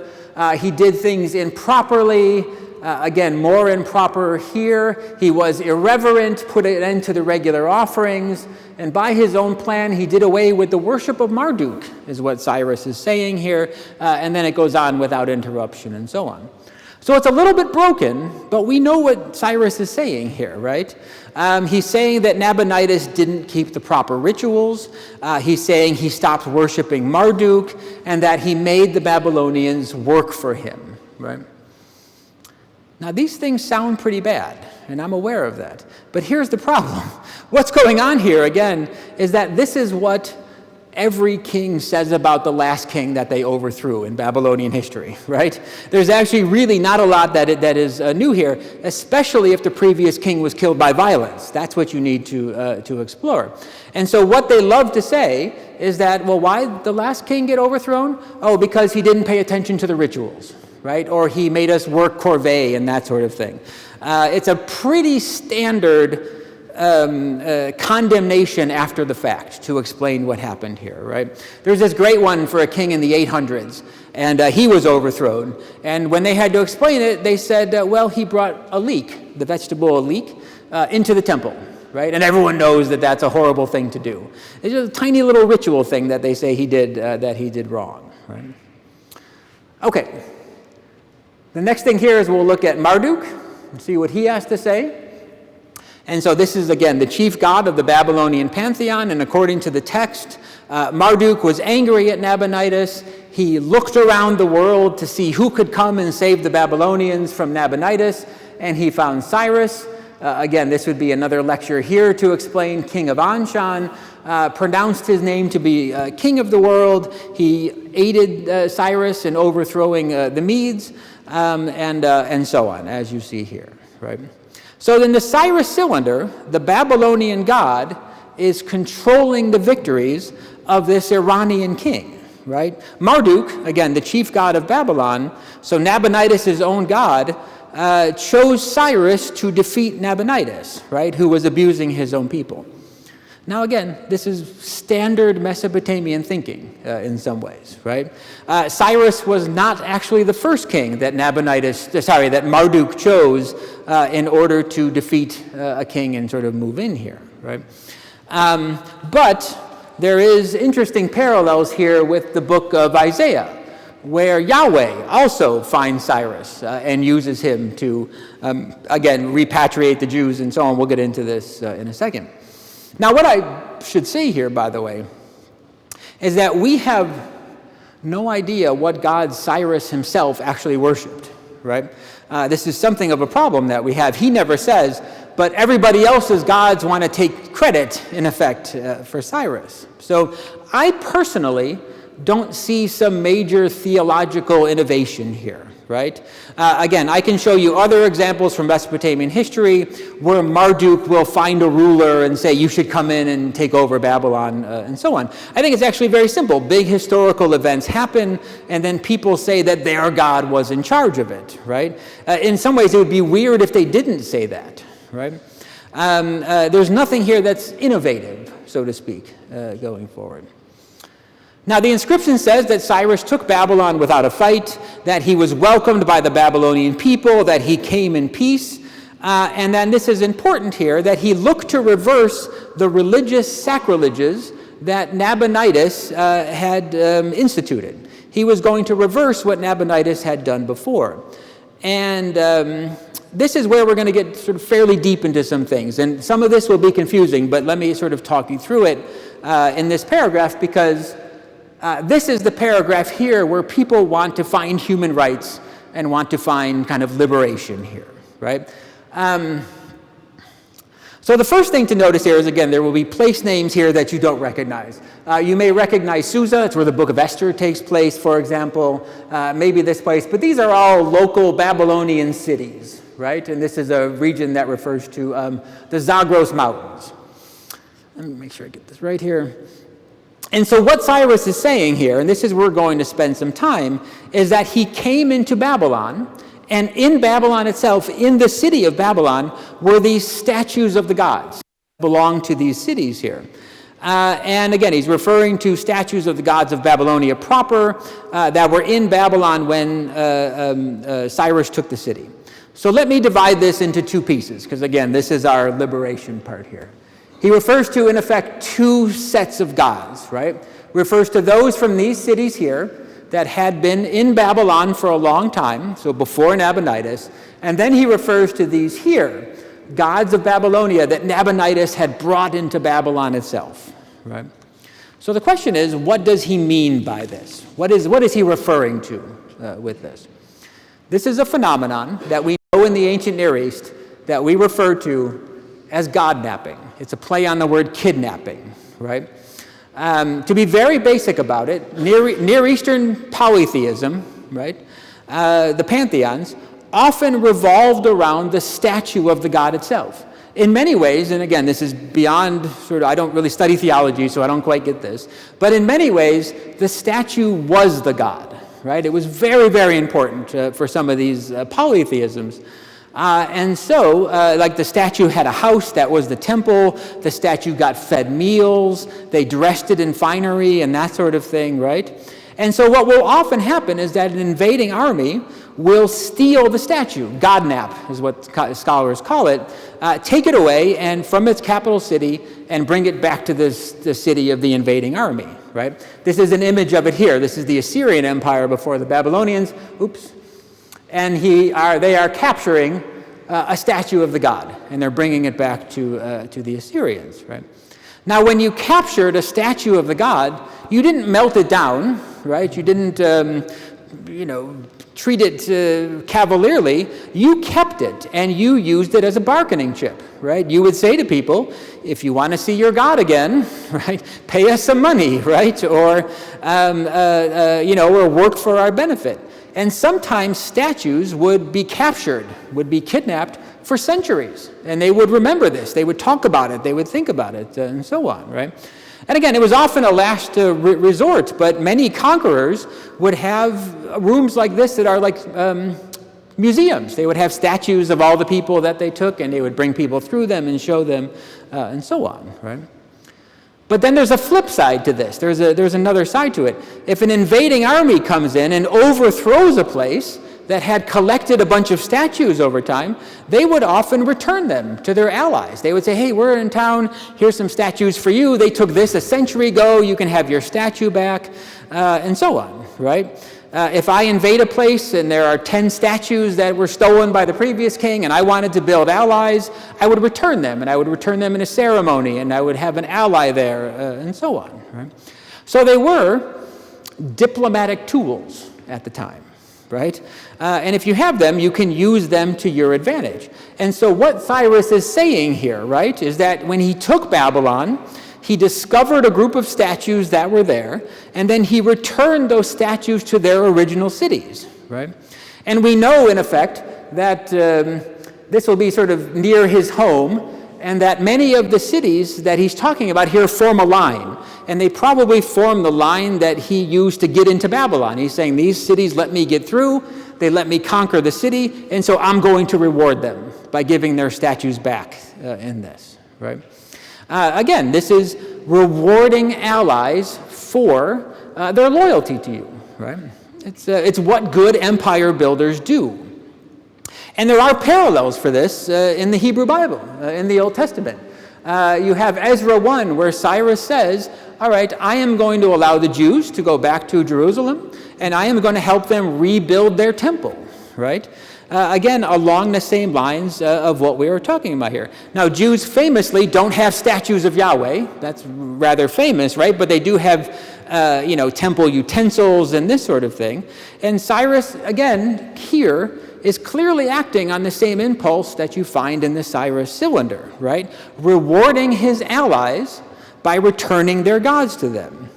He did things improperly. Again, more improper here. He was irreverent, put an end to the regular offerings, and by his own plan, he did away with the worship of Marduk, is what Cyrus is saying here, and then it goes on without interruption and so on. So it's a little bit broken, but we know what Cyrus is saying here, right? He's saying that Nabonidus didn't keep the proper rituals. He's saying he stopped worshiping Marduk, and that he made the Babylonians work for him, right? Now, these things sound pretty bad, and I'm aware of that. But here's the problem. What's going on here, again, is that this is what every king says about the last king that they overthrew in Babylonian history, right? There's actually really not a lot that is new here, especially if the previous king was killed by violence. That's what you need to explore. And so what they love to say is that, well, why did the last king get overthrown? Oh, because he didn't pay attention to the rituals, right? Or he made us work corvée and that sort of thing. It's a pretty standard condemnation after the fact to explain what happened here, right? There's this great one for a king in the 800s, and he was overthrown. And when they had to explain it, they said, well, he brought a leek, the vegetable leek, into the temple, right? And everyone knows that that's a horrible thing to do. It's just a tiny little ritual thing that they say he did, that he did wrong, right? Okay. The next thing here is we'll look at Marduk and see what he has to say. And so this is, again, the chief god of the Babylonian pantheon, and according to the text, Marduk was angry at Nabonidus. He looked around the world to see who could come and save the Babylonians from Nabonidus, and he found Cyrus. Again, this would be another lecture here to explain king of Anshan, pronounced his name to be king of the world. He aided Cyrus in overthrowing the Medes, and so on, as you see here, right? So in the Cyrus cylinder, the Babylonian god is controlling the victories of this Iranian king, right? Marduk, again, the chief god of Babylon, so Nabonidus' own god, chose Cyrus to defeat Nabonidus, right, who was abusing his own people. Now again, this is standard Mesopotamian thinking in some ways, right? Cyrus was not actually the first king that that Marduk chose in order to defeat a king and sort of move in here, right? But there is interesting parallels here with the book of Isaiah, where Yahweh also finds Cyrus and uses him to, again, repatriate the Jews and so on. We'll get into this in a second. Now, what I should say here, by the way, is that we have no idea what god Cyrus himself actually worshipped, right? This is something of a problem that we have. He never says, but everybody else's gods want to take credit, in effect, for Cyrus. So I personally don't see some major theological innovation here, right? Again, I can show you other examples from Mesopotamian history where Marduk will find a ruler and say, you should come in and take over Babylon, and so on. I think it's actually very simple. Big historical events happen, and then people say that their god was in charge of it, right? In some ways, it would be weird if they didn't say that, right? There's nothing here that's innovative, so to speak, going forward. Now, the inscription says that Cyrus took Babylon without a fight, that he was welcomed by the Babylonian people, that he came in peace, and then this is important here, that he looked to reverse the religious sacrileges that Nabonidus had instituted. He was going to reverse what Nabonidus had done before. And this is where we're going to get sort of fairly deep into some things. And some of this will be confusing, but let me sort of talk you through it in this paragraph, because this is the paragraph here where people want to find human rights and want to find kind of liberation here, right? So the first thing to notice here is, again, there will be place names here that you don't recognize. You may recognize Susa. It's where the book of Esther takes place, for example. Maybe this place. But these are all local Babylonian cities, right? And this is a region that refers to the Zagros Mountains. Let me make sure I get this right here. And so what Cyrus is saying here, and this is where we're going to spend some time, is that he came into Babylon, and in Babylon itself, in the city of Babylon, were these statues of the gods that belong to these cities here. And again, he's referring to statues of the gods of Babylonia proper that were in Babylon when Cyrus took the city. So let me divide this into two pieces, because again, this is our liberation part here. He refers to, in effect, two sets of gods, right? Refers to those from these cities here that had been in Babylon for a long time, so before Nabonidus, and then he refers to these here, gods of Babylonia that Nabonidus had brought into Babylon itself, right? So the question is, what does he mean by this? What is he referring to with this? This is a phenomenon that we know in the ancient Near East that we refer to as God-napping. It's a play on the word kidnapping, right? To be very basic about it, Near Eastern polytheism, right, the pantheons, often revolved around the statue of the god itself. In many ways, and again, this is beyond sort of, I don't really study theology, so I don't quite get this, but in many ways, the statue was the god, right? It was very, very important for some of these polytheisms. And so, like the statue had a house that was the temple, the statue got fed meals, they dressed it in finery and that sort of thing, right? And so what will often happen is that an invading army will steal the statue, godnap is what scholars call it, take it away and from its capital city and bring it back to the city of the invading army, right? This is an image of it here. This is the Assyrian Empire before the Babylonians. Oops. And they are capturing a statue of the god, and they're bringing it back to the Assyrians, right? Now, when you captured a statue of the god, you didn't melt it down, right? You didn't, treat it cavalierly. You kept it, and you used it as a bargaining chip, right? You would say to people, if you want to see your god again, right, pay us some money, right? Or, or work for our benefit. And sometimes statues would be captured, would be kidnapped for centuries. And they would remember this. They would talk about it. They would think about it, and so on, right? And again, it was often a last resort, but many conquerors would have rooms like this that are like museums. They would have statues of all the people that they took, and they would bring people through them and show them, and so on, right? But then there's a flip side to this. There's another side to it. If an invading army comes in and overthrows a place that had collected a bunch of statues over time, they would often return them to their allies. They would say, hey, we're in town, here's some statues for you. They took this a century ago, you can have your statue back, and so on, right? If I invade a place and there are 10 statues that were stolen by the previous king and I wanted to build allies, I would return them, and I would return them in a ceremony, and I would have an ally there, and so on. Right? So they were diplomatic tools at the time, right? And if you have them, you can use them to your advantage. And so what Cyrus is saying here, right, is that when he took Babylon, he discovered a group of statues that were there, and then he returned those statues to their original cities, right? And we know, in effect, that this will be sort of near his home, and that many of the cities that he's talking about here form a line, and they probably form the line that he used to get into Babylon. He's saying, these cities let me get through, they let me conquer the city, and so I'm going to reward them by giving their statues back in this, right? Again, this is rewarding allies for their loyalty to you, right? It's what good empire builders do. And there are parallels for this in the Hebrew Bible, in the Old Testament. You have Ezra 1, where Cyrus says, all right, I am going to allow the Jews to go back to Jerusalem, and I am going to help them rebuild their temple, right? Again, along the same lines of what we were talking about here. Now, Jews famously don't have statues of Yahweh. That's rather famous, right? But they do have, temple utensils and this sort of thing. And Cyrus, again, here is clearly acting on the same impulse that you find in the Cyrus cylinder, right? Rewarding his allies by returning their gods to them.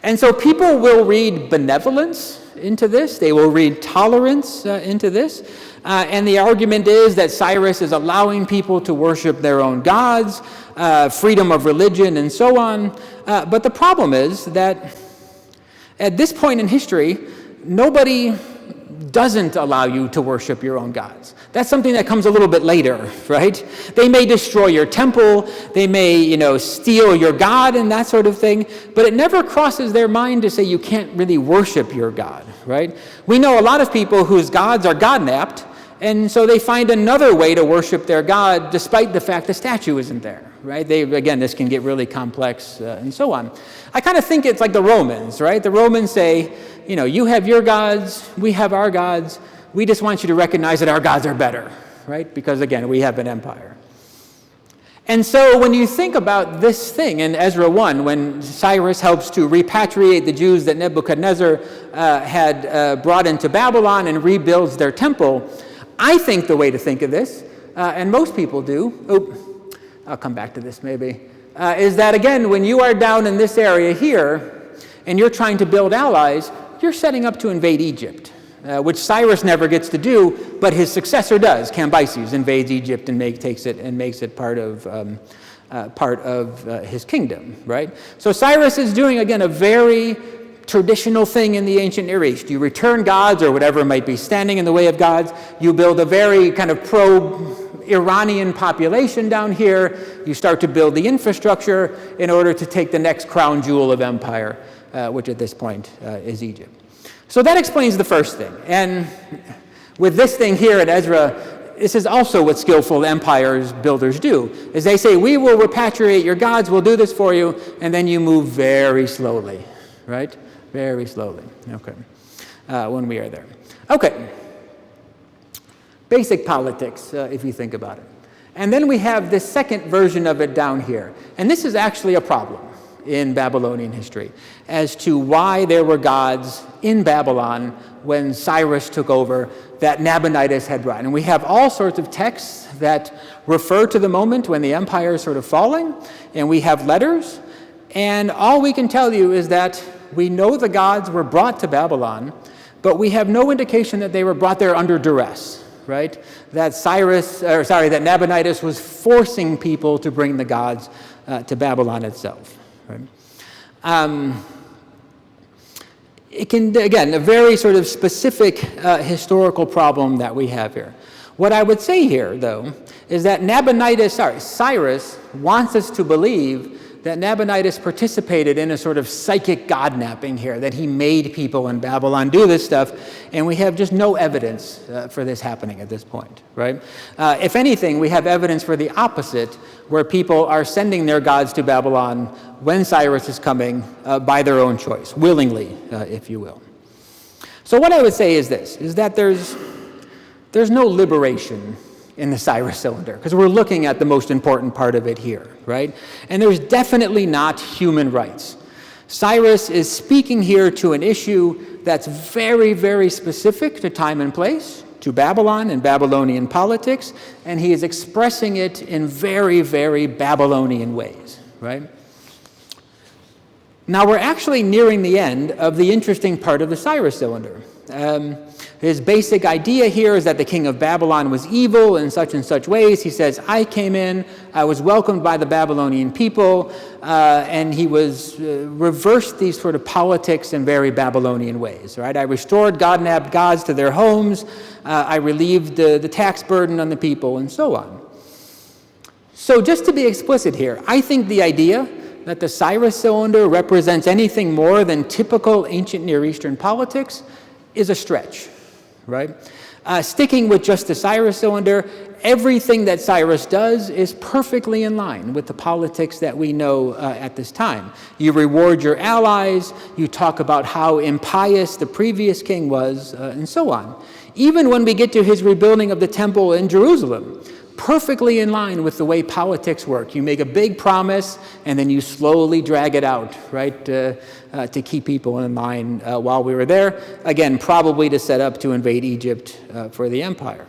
And so people will read benevolence into this. They will read tolerance into this. And the argument is that Cyrus is allowing people to worship their own gods, freedom of religion, and so on. But the problem is that at this point in history, nobody doesn't allow you to worship your own gods. That's something that comes a little bit later, right? They may destroy your temple, they may, steal your god and that sort of thing, but it never crosses their mind to say you can't really worship your god, right? We know a lot of people whose gods are god-napped, and so they find another way to worship their god despite the fact the statue isn't there, right? Again, this can get really complex and so on. I kind of think it's like the Romans, right? The Romans say, you have your gods, we have our gods, we just want you to recognize that our gods are better, right? Because again, we have an empire. And so when you think about this thing in Ezra 1, when Cyrus helps to repatriate the Jews that Nebuchadnezzar had brought into Babylon and rebuilds their temple, I think the way to think of this, and most people do, I'll come back to this maybe, is that again, when you are down in this area here, and you're trying to build allies, you're setting up to invade Egypt, which Cyrus never gets to do, but his successor does. Cambyses invades Egypt and makes it part of his kingdom, right? So Cyrus is doing, again, a very traditional thing in the ancient Near East. You return gods or whatever might be standing in the way of gods. You build a very kind of pro-Iranian population down here. You start to build the infrastructure in order to take the next crown jewel of empire, which at this point is Egypt. So that explains the first thing. And with this thing here at Ezra, this is also what skillful empires builders do, is they say, we will repatriate your gods, we'll do this for you, and then you move very slowly, right? Very slowly, okay, when we are there. Okay, basic politics, if you think about it. And then we have this second version of it down here. And this is actually a problem in Babylonian history as to why there were gods in Babylon when Cyrus took over that Nabonidus had brought. And we have all sorts of texts that refer to the moment when the empire is sort of falling, and we have letters, and all we can tell you is that we know the gods were brought to Babylon, but we have no indication that they were brought there under duress, right? That that Nabonidus was forcing people to bring the gods to Babylon itself. Right? It can, again, a very sort of specific historical problem that we have here. What I would say here, though, is that Cyrus wants us to believe that Nabonidus participated in a sort of psychic god-napping here, that he made people in Babylon do this stuff, and we have just no evidence for this happening at this point, right? If anything, we have evidence for the opposite, where people are sending their gods to Babylon when Cyrus is coming by their own choice, willingly, if you will. So what I would say is this, is that there's no liberation in the Cyrus cylinder, because we're looking at the most important part of it here, right? And there's definitely not human rights. Cyrus is speaking here to an issue that's very, very specific to time and place, to Babylon and Babylonian politics, and he is expressing it in very, very Babylonian ways, right? Now we're actually nearing the end of the interesting part of the Cyrus cylinder. His basic idea here is that the king of Babylon was evil in such and such ways. He says, I came in, I was welcomed by the Babylonian people, and he was reversed these sort of politics in very Babylonian ways, right? I restored God-nabbed gods to their homes, I relieved the tax burden on the people, and so on. So just to be explicit here, I think the idea that the Cyrus cylinder represents anything more than typical ancient Near Eastern politics is a stretch, right? Sticking with just the Cyrus cylinder, everything that Cyrus does is perfectly in line with the politics that we know at this time. You reward your allies, you talk about how impious the previous king was, and so on. Even when we get to his rebuilding of the temple in Jerusalem, perfectly in line with the way politics work. You make a big promise, and then you slowly drag it out, right, to keep people in line while we were there. Again, probably to set up to invade Egypt for the empire.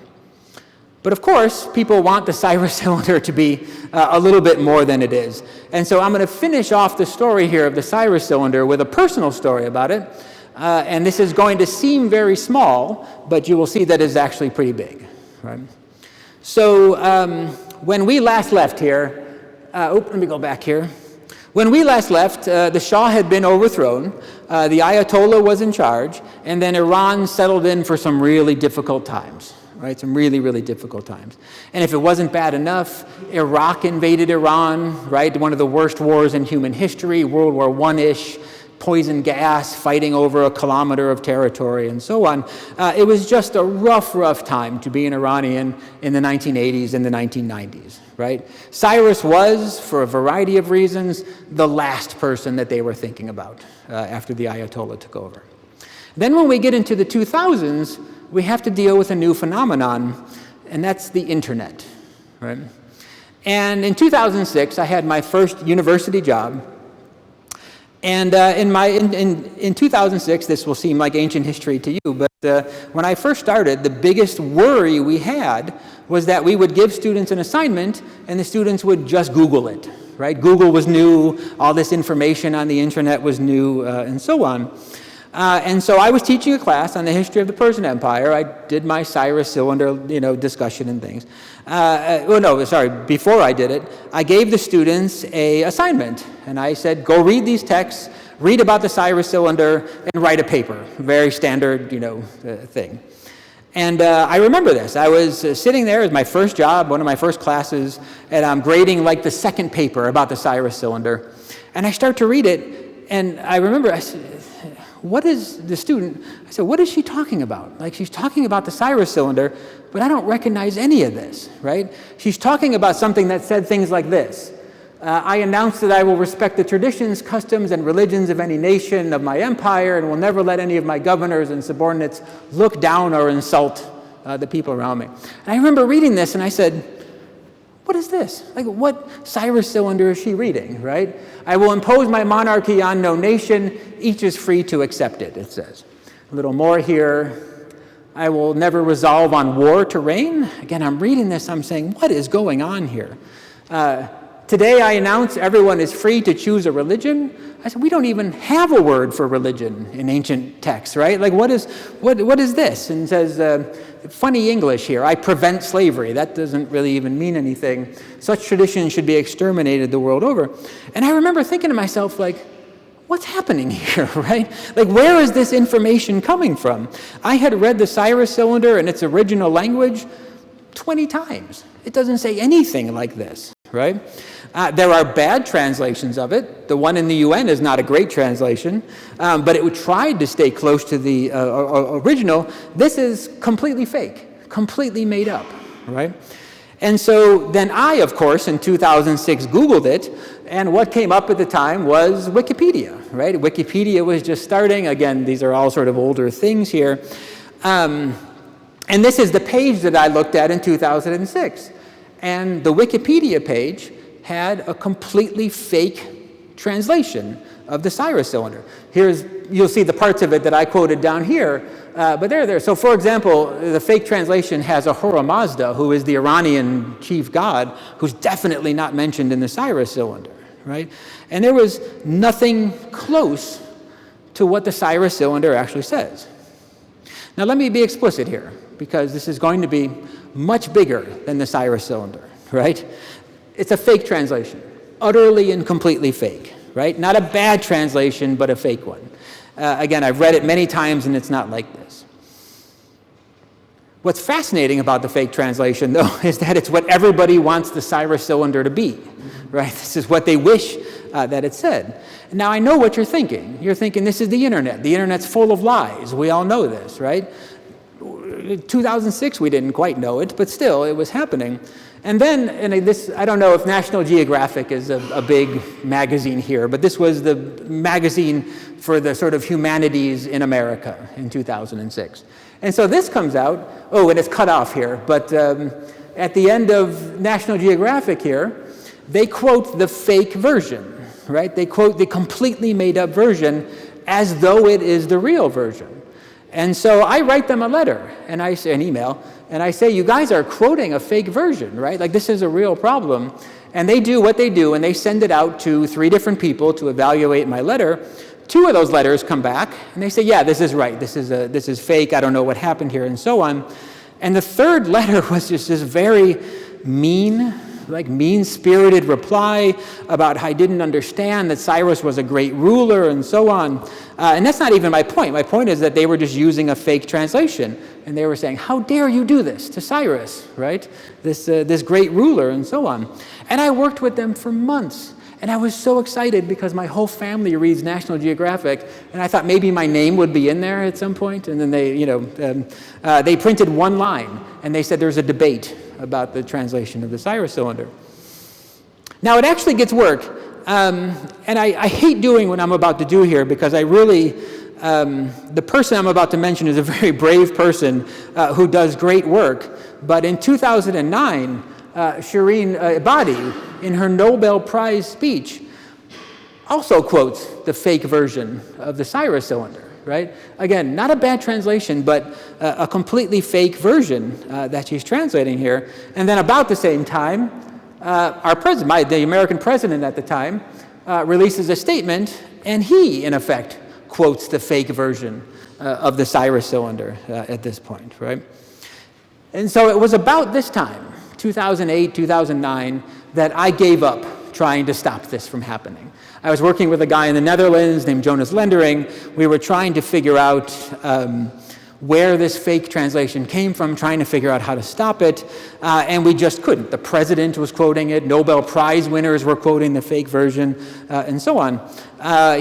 But of course, people want the Cyrus cylinder to be a little bit more than it is. And so I'm going to finish off the story here of the Cyrus cylinder with a personal story about it. And this is going to seem very small, but you will see that it's actually pretty big, right? So when we last left here, let me go back here. When we last left, the Shah had been overthrown, the Ayatollah was in charge, and then Iran settled in for some really difficult times, right? Some really, really difficult times. And if it wasn't bad enough, Iraq invaded Iran, right? One of the worst wars in human history, World War I-ish, poison gas, fighting over a kilometer of territory, and so on. It was just a rough, rough time to be an Iranian in the 1980s and the 1990s, right? Cyrus was, for a variety of reasons, the last person that they were thinking about after the Ayatollah took over. Then when we get into the 2000s, we have to deal with a new phenomenon, and that's the internet, right? And in 2006, I had my first university job. And in 2006, this will seem like ancient history to you, but when I first started, the biggest worry we had was that we would give students an assignment and the students would just Google it, right? Google was new, all this information on the internet was new, and so on. And so I was teaching a class on the history of the Persian Empire. I did my Cyrus cylinder, discussion and things. Before I did it, I gave the students an assignment. And I said, go read these texts, read about the Cyrus cylinder, and write a paper. Very standard, thing. And I remember this. I was sitting there as my first job, one of my first classes, and I'm grading like the second paper about the Cyrus cylinder. And I start to read it, and I remember, I said, what is the student? I said, what is she talking about? Like, she's talking about the Cyrus cylinder, but I don't recognize any of this, right? She's talking about something that said things like this. I announce that I will respect the traditions, customs, and religions of any nation of my empire and will never let any of my governors and subordinates look down or insult the people around me. And I remember reading this, and I said, what is this? Like, what Cyrus cylinder is she reading, right? I will impose my monarchy on no nation. Each is free to accept it, it says. A little more here. I will never resolve on war to reign. Again, I'm reading this, I'm saying, what is going on here? Today I announce everyone is free to choose a religion. I said, we don't even have a word for religion in ancient texts, right? Like, what is this? And it says, funny English here, I prevent slavery. That doesn't really even mean anything. Such traditions should be exterminated the world over. And I remember thinking to myself, like, what's happening here, right? Like, where is this information coming from? I had read the Cyrus cylinder in its original language 20 times. It doesn't say anything like this, right? There are bad translations of it. The one in the UN is not a great translation, but it tried to stay close to the original. This is completely fake, completely made up, right? And so then I, of course, in 2006 Googled it, and what came up at the time was Wikipedia, right? Wikipedia was just starting. Again, these are all sort of older things here. And this is the page that I looked at in 2006. And the Wikipedia page had a completely fake translation of the Cyrus cylinder. You'll see the parts of it that I quoted down here, but they're there. So for example, the fake translation has Ahura Mazda, who is the Iranian chief god, who's definitely not mentioned in the Cyrus cylinder, right? And there was nothing close to what the Cyrus cylinder actually says. Now let me be explicit here, because this is going to be much bigger than the Cyrus cylinder, right? It's a fake translation, utterly and completely fake, right? Not a bad translation, but a fake one. Again, I've read it many times, and it's not like this. What's fascinating about the fake translation, though, is that it's what everybody wants the Cyrus cylinder to be, right? This is what they wish that it said. Now, I know what you're thinking. You're thinking, this is the internet. The internet's full of lies. We all know this, right? In 2006, we didn't quite know it, but still, it was happening. And then, I don't know if National Geographic is a big magazine here, but this was the magazine for the sort of humanities in America in 2006. And so this comes out, and it's cut off here, but at the end of National Geographic here, they quote the fake version, right? They quote the completely made up version as though it is the real version. And so I write them a letter, and I say an email, and I say, you guys are quoting a fake version, right? Like, this is a real problem. And they do what they do, and they send it out to 3 different people to evaluate my letter. 2 of those letters come back, and they say, yeah, this is right. This is fake. I don't know what happened here, and so on. And the 3rd letter was just this very mean-spirited reply about how I didn't understand that Cyrus was a great ruler and so on. And that's not even my point. My point is that they were just using a fake translation. And they were saying, how dare you do this to Cyrus, right? This great ruler and so on. And I worked with them for months. And I was so excited because my whole family reads National Geographic, and I thought maybe my name would be in there at some point. And then they printed 1 line, and they said there's a debate about the translation of the Cyrus cylinder. Now it actually gets worse, and I hate doing what I'm about to do here, because I really, the person I'm about to mention is a very brave person who does great work. But in 2009, Shireen Ebadi, in her Nobel Prize speech, also quotes the fake version of the Cyrus cylinder, right? Again, not a bad translation, but a completely fake version that she's translating here. And then about the same time, our president, the American president at the time, releases a statement, and he, in effect, quotes the fake version of the Cyrus cylinder at this point, right? And so it was about this time, 2008, 2009, that I gave up trying to stop this from happening. I was working with a guy in the Netherlands named Jonas Lendering. We were trying to figure out where this fake translation came from, trying to figure out how to stop it, and we just couldn't. The president was quoting it, Nobel Prize winners were quoting the fake version, and so on.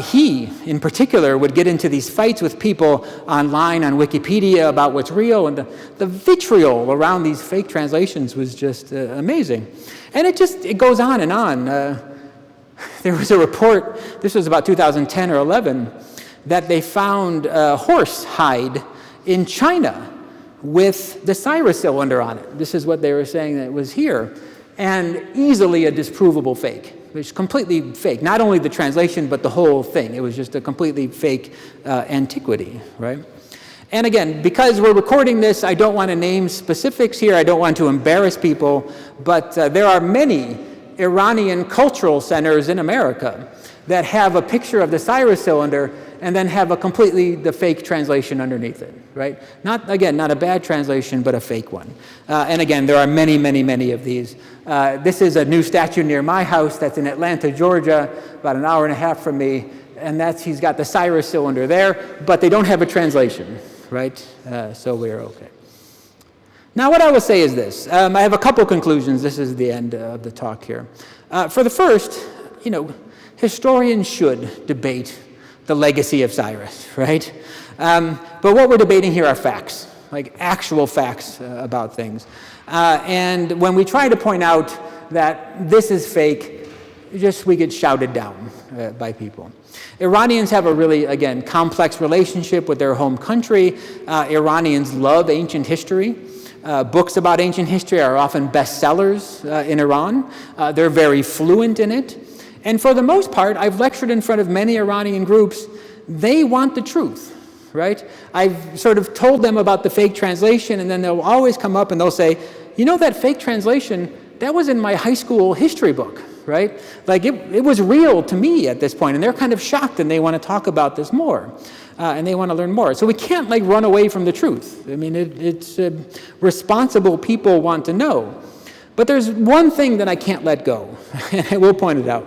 He, in particular, would get into these fights with people online on Wikipedia about what's real, and the vitriol around these fake translations was just amazing. And it goes on and on. There was a report, this was about 2010 or 11, that they found a horse hide in China with the Cyrus cylinder on it. This is what they were saying that was here. And easily a disprovable fake. It was completely fake. Not only the translation, but the whole thing. It was just a completely fake antiquity, right? And again, because we're recording this, I don't want to name specifics here. I don't want to embarrass people. But there are many Iranian cultural centers in America that have a picture of the Cyrus cylinder and then have the fake translation underneath it, right? Not a bad translation, but a fake one. And again, there are many, many, many of these. This is a new statue near my house that's in Atlanta, Georgia, about an hour and a half from me, and he's got the Cyrus cylinder there, but they don't have a translation, right? So we're okay. Now, what I will say is this. I have a couple conclusions. This is the end of the talk here. For the first, historians should debate the legacy of Cyrus, right? But what we're debating here are facts, like actual facts about things. And when we try to point out that this is fake, we get shouted down by people. Iranians have a really, again, complex relationship with their home country. Iranians love ancient history. Books about ancient history are often bestsellers in Iran. They're very fluent in it. And for the most part, I've lectured in front of many Iranian groups. They want the truth, right? I've sort of told them about the fake translation, and then they'll always come up and they'll say, you know, that fake translation, that was in my high school history book, right? Like it was real to me at this point, and they're kind of shocked and they want to talk about this more. And they want to learn more. So we can't like run away from the truth. I mean, it's responsible people want to know. But there's one thing that I can't let go, and I will point it out.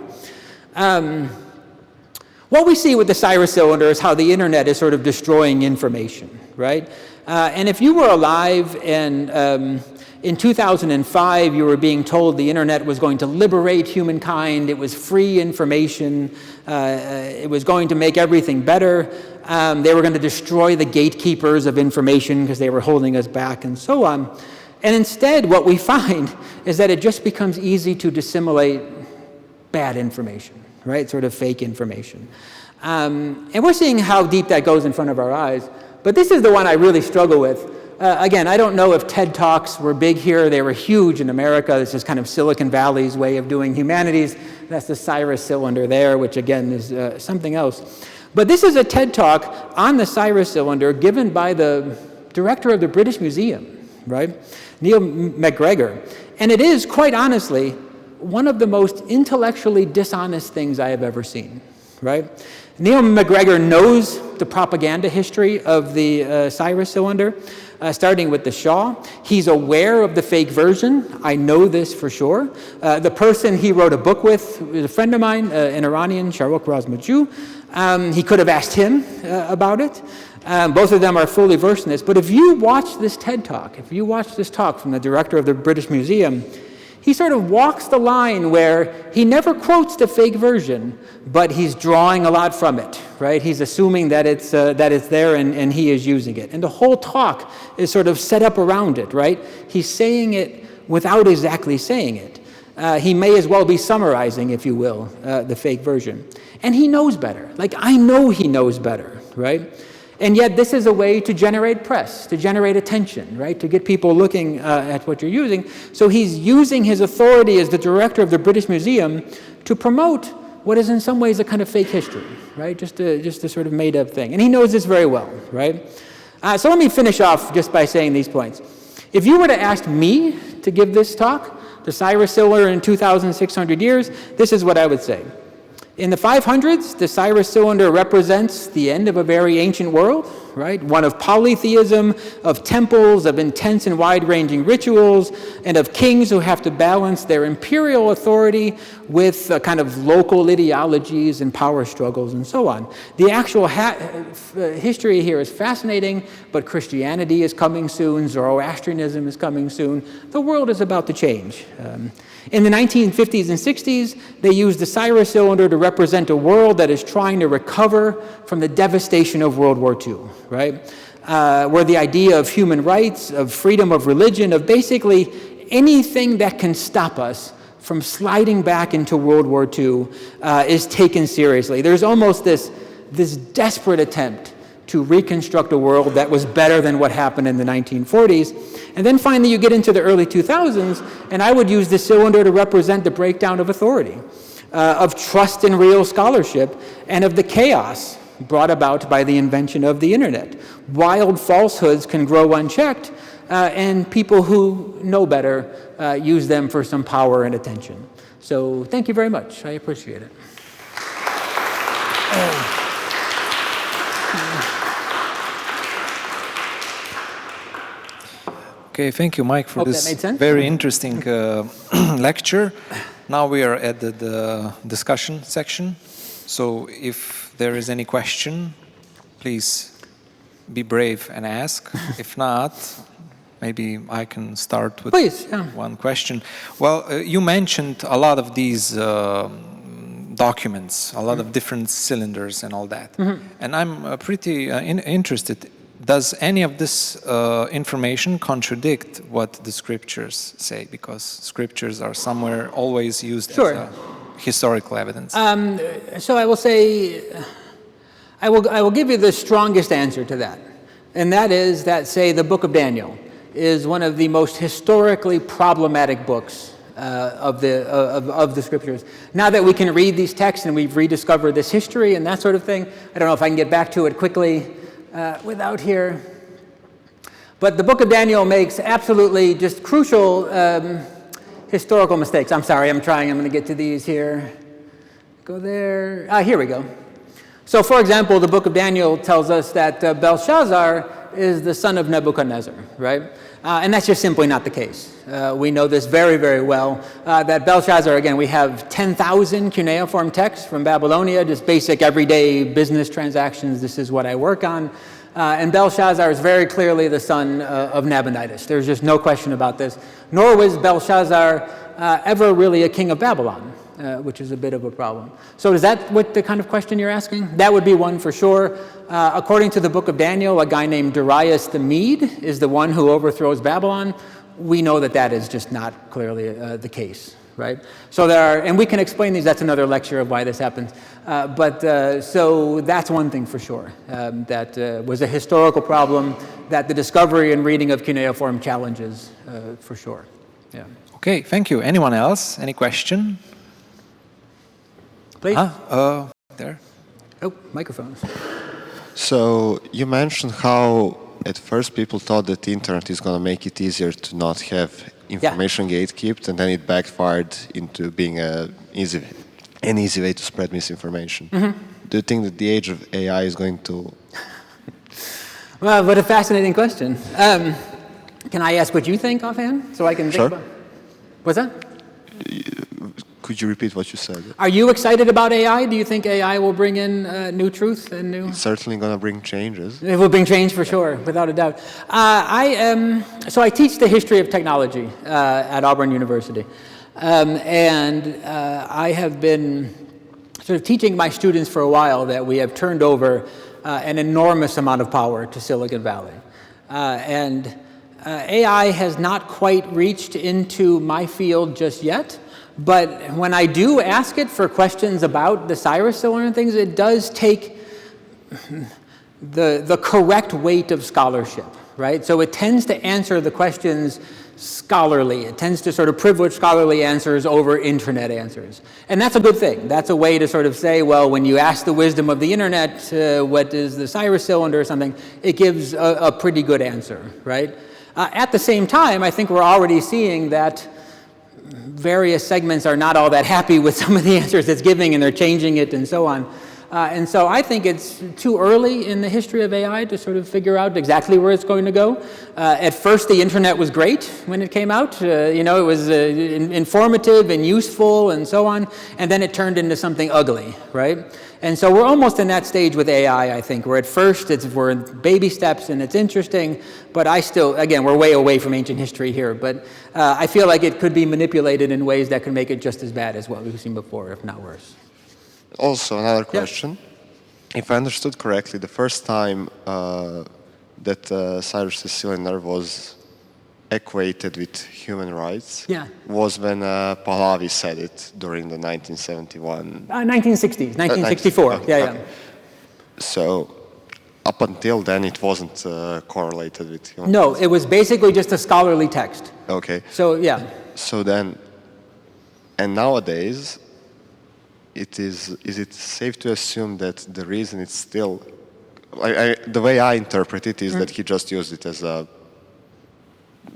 What we see with the Cyrus cylinder is how the internet is sort of destroying information, right? And if you were alive and in 2005 you were being told the internet was going to liberate humankind, it was free information, it was going to make everything better, they were going to destroy the gatekeepers of information because they were holding us back and so on. And instead what we find is that it just becomes easy to disseminate bad information, right? Sort of fake information. And we're seeing how deep that goes in front of our eyes. But this is the one I really struggle with. Again, I don't know if TED Talks were big here. They were huge in America. This is kind of Silicon Valley's way of doing humanities. That's the Cyrus cylinder there, which again is something else. But this is a TED Talk on the Cyrus cylinder given by the director of the British Museum, right? Neil MacGregor. And it is, quite honestly, one of the most intellectually dishonest things I have ever seen, right? Neil MacGregor knows the propaganda history of the Cyrus cylinder, starting with the Shah. He's aware of the fake version. I know this for sure. The person he wrote a book with is a friend of mine, an Iranian, Shahrukh Razmajoo. He could have asked him about it. Both of them are fully versed in this. But if you watch this TED Talk, if you watch this talk from the director of the British Museum, he sort of walks the line where he never quotes the fake version, but he's drawing a lot from it, right? He's assuming that it's there and he is using it. And the whole talk is sort of set up around it, right? He's saying it without exactly saying it. He may as well be summarizing, if you will, the fake version. And he knows better. Like, I know he knows better, right? And yet this is a way to generate press, to generate attention, right? To get people looking at what you're using. So he's using his authority as the director of the British Museum to promote what is in some ways a kind of fake history, right? Just a sort of made up thing. And he knows this very well, right? So let me finish off just by saying these points. If you were to ask me to give this talk, the Cyrus cylinder in 2,600 years, this is what I would say. In the 500s, the Cyrus cylinder represents the end of a very ancient world, right? One of polytheism, of temples, of intense and wide-ranging rituals, and of kings who have to balance their imperial authority with kind of local ideologies and power struggles and so on. The actual history here is fascinating, but Christianity is coming soon, Zoroastrianism is coming soon. The world is about to change. In the 1950s and 60s, they used the Cyrus cylinder to represent a world that is trying to recover from the devastation of World War II, right? Where the idea of human rights, of freedom of religion, of basically anything that can stop us from sliding back into World War II is taken seriously. There's almost this desperate attempt to reconstruct a world that was better than what happened in the 1940s. And then finally you get into the early 2000s, and I would use the cylinder to represent the breakdown of authority, of trust in real scholarship, and of the chaos brought about by the invention of the internet. Wild falsehoods can grow unchecked, and people who know better use them for some power and attention. So thank you very much. I appreciate it. Okay, thank you, Mike, for this very interesting lecture. Now we are at the discussion section. So if there is any question, please be brave and ask. If not, maybe I can start with one question. Well, you mentioned a lot of these documents, a lot of different cylinders and all that. And I'm pretty interested. does any of this information contradict what the scriptures say? Because scriptures are somewhere always used as a historical evidence. So I will say, I will give you the strongest answer to that. And that is that, say, the book of Daniel is one of the most historically problematic books of the scriptures. Now that we can read these texts and we've rediscovered this history and that sort of thing, I don't know if I can get back to it quickly without here. But the book of Daniel makes absolutely just crucial historical mistakes. I'm sorry, I'm going to get to these here. Go there. Here we go. So, for example, the book of Daniel tells us that Belshazzar is the son of Nebuchadnezzar, right? And that's just simply not the case. We know this very, very well, that Belshazzar, again, we have 10,000 cuneiform texts from Babylonia, just basic everyday business transactions. This is what I work on. And Belshazzar is very clearly the son of Nabonidus. There's just no question about this. Nor was Belshazzar ever really a king of Babylon. Which is a bit of a problem. So is that what the kind of question you're asking? That would be one for sure. According to the book of Daniel, a guy named Darius the Mede is the one who overthrows Babylon. We know that that is just not clearly the case, right? So there are, and we can explain these, that's another lecture of why this happens. So that's one thing for sure. That was a historical problem that the discovery and reading of cuneiform challenges for sure. Yeah. Okay, thank you. Anyone else? Any question? Please. There. Oh, microphones. So you mentioned how at first people thought that the internet is going to make it easier to not have information gatekept, and then it backfired into being an easy way to spread misinformation. Mm-hmm. Do you think that the age of AI is going to... Well, what a fascinating question. Can I ask what you think offhand, so I can think about... What's that? Could you repeat what you said? Are you excited about AI? Do you think AI will bring in new truth and new... It's certainly going to bring changes. It will bring change for sure, without a doubt. So I teach the history of technology at Auburn University. And I have been sort of teaching my students for a while that we have turned over an enormous amount of power to Silicon Valley. And AI has not quite reached into my field just yet. But when I do ask it for questions about the Cyrus cylinder and things, it does take the correct weight of scholarship, right? So it tends to answer the questions scholarly. It tends to sort of privilege scholarly answers over internet answers. And that's a good thing. That's a way to sort of say, well, when you ask the wisdom of the internet, what is the Cyrus cylinder or something, it gives a pretty good answer, right? At the same time, I think we're already seeing that various segments are not all that happy with some of the answers it's giving, and they're changing it and so on. And so I think it's too early in the history of AI to sort of figure out exactly where it's going to go. At first, the internet was great when it came out. It was informative and useful and so on. And then it turned into something ugly, right? And so we're almost in that stage with AI, I think, where at first we're in baby steps and it's interesting, but again, we're way away from ancient history here, but I feel like it could be manipulated in ways that could make it just as bad as what we've seen before, if not worse. Also, another question. Yeah. If I understood correctly, the first time that Cyrus cylinder was equated with human rights was when Pahlavi said it during the 1971... 1960s, 1964, yeah. So, up until then, it wasn't correlated with human rights? No, it was basically just a scholarly text. Okay. So, yeah. So then, and nowadays, is it safe to assume that the reason it's still... the way I interpret it is that he just used it as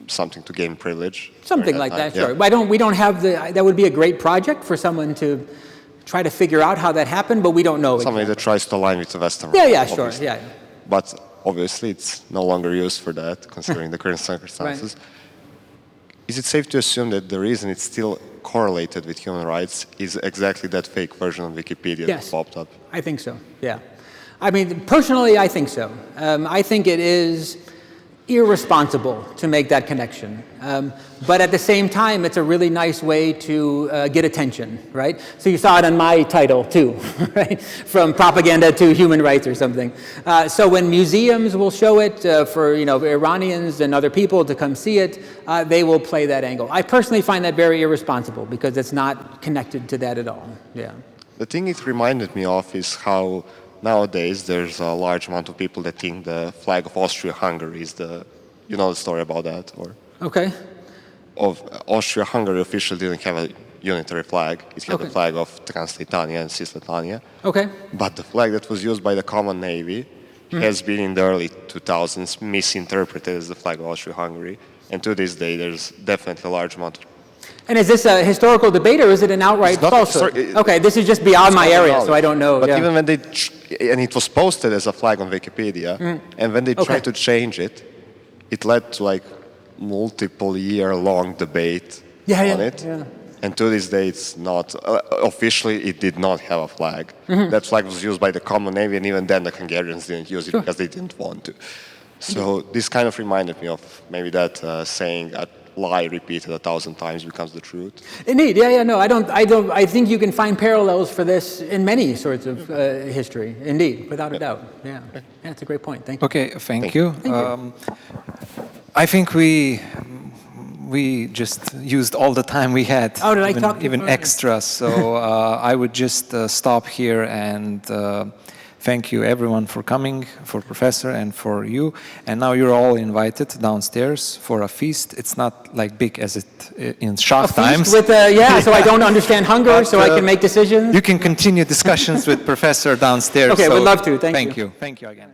something to gain privilege. Something like that, sure. We don't have that would be a great project for someone to try to figure out how that happened, but we don't know. Somebody that tries to align with the Western world. Yeah, sure, yeah. But obviously it's no longer used for that, considering the current circumstances. Right. Is it safe to assume that the reason it's still correlated with human rights is exactly that fake version of Wikipedia that popped up? I think so, yeah. I mean, personally, I think so. I think it is... irresponsible to make that connection. But at the same time, it's a really nice way to get attention, right? So you saw it on my title too, right? From propaganda to human rights or something. So when museums will show it for Iranians and other people to come see it, they will play that angle. I personally find that very irresponsible because it's not connected to that at all. Yeah. The thing it reminded me of is how nowadays there's a large amount of people that think the flag of Austria-Hungary is the story about that, or? Okay. Of Austria-Hungary officially didn't have a unitary flag. It had the flag of Transleitania and Cisleitania. Okay. But the flag that was used by the Common Navy has been in the early 2000s misinterpreted as the flag of Austria-Hungary. And to this day, there's definitely a large amount of... And is this a historical debate or is it an outright falsehood? Okay, this is just beyond my area, so I don't know. But even when they... And it was posted as a flag on Wikipedia, and when they tried to change it, it led to multiple year-long debate on it. Yeah. And to this day, it's not, officially, it did not have a flag. That flag was used by the Common Navy, and even then the Hungarians didn't use it because they didn't want to. So this kind of reminded me of maybe that saying, a lie repeated 1,000 times becomes the truth. Indeed, no, I think you can find parallels for this in many sorts of history, indeed, without a doubt. Yeah, it's a great point, thank you. Okay, thank you. I think we just used all the time we had, oh, did I talk even extra. So I would just stop here and thank you everyone for coming, for Professor and for you. And now you're all invited downstairs for a feast. It's not like big as it in Shah times. With, so I don't understand hunger, so I can make decisions. You can continue discussions with Professor downstairs. Okay, we'd love to. Thank you. Thank you again.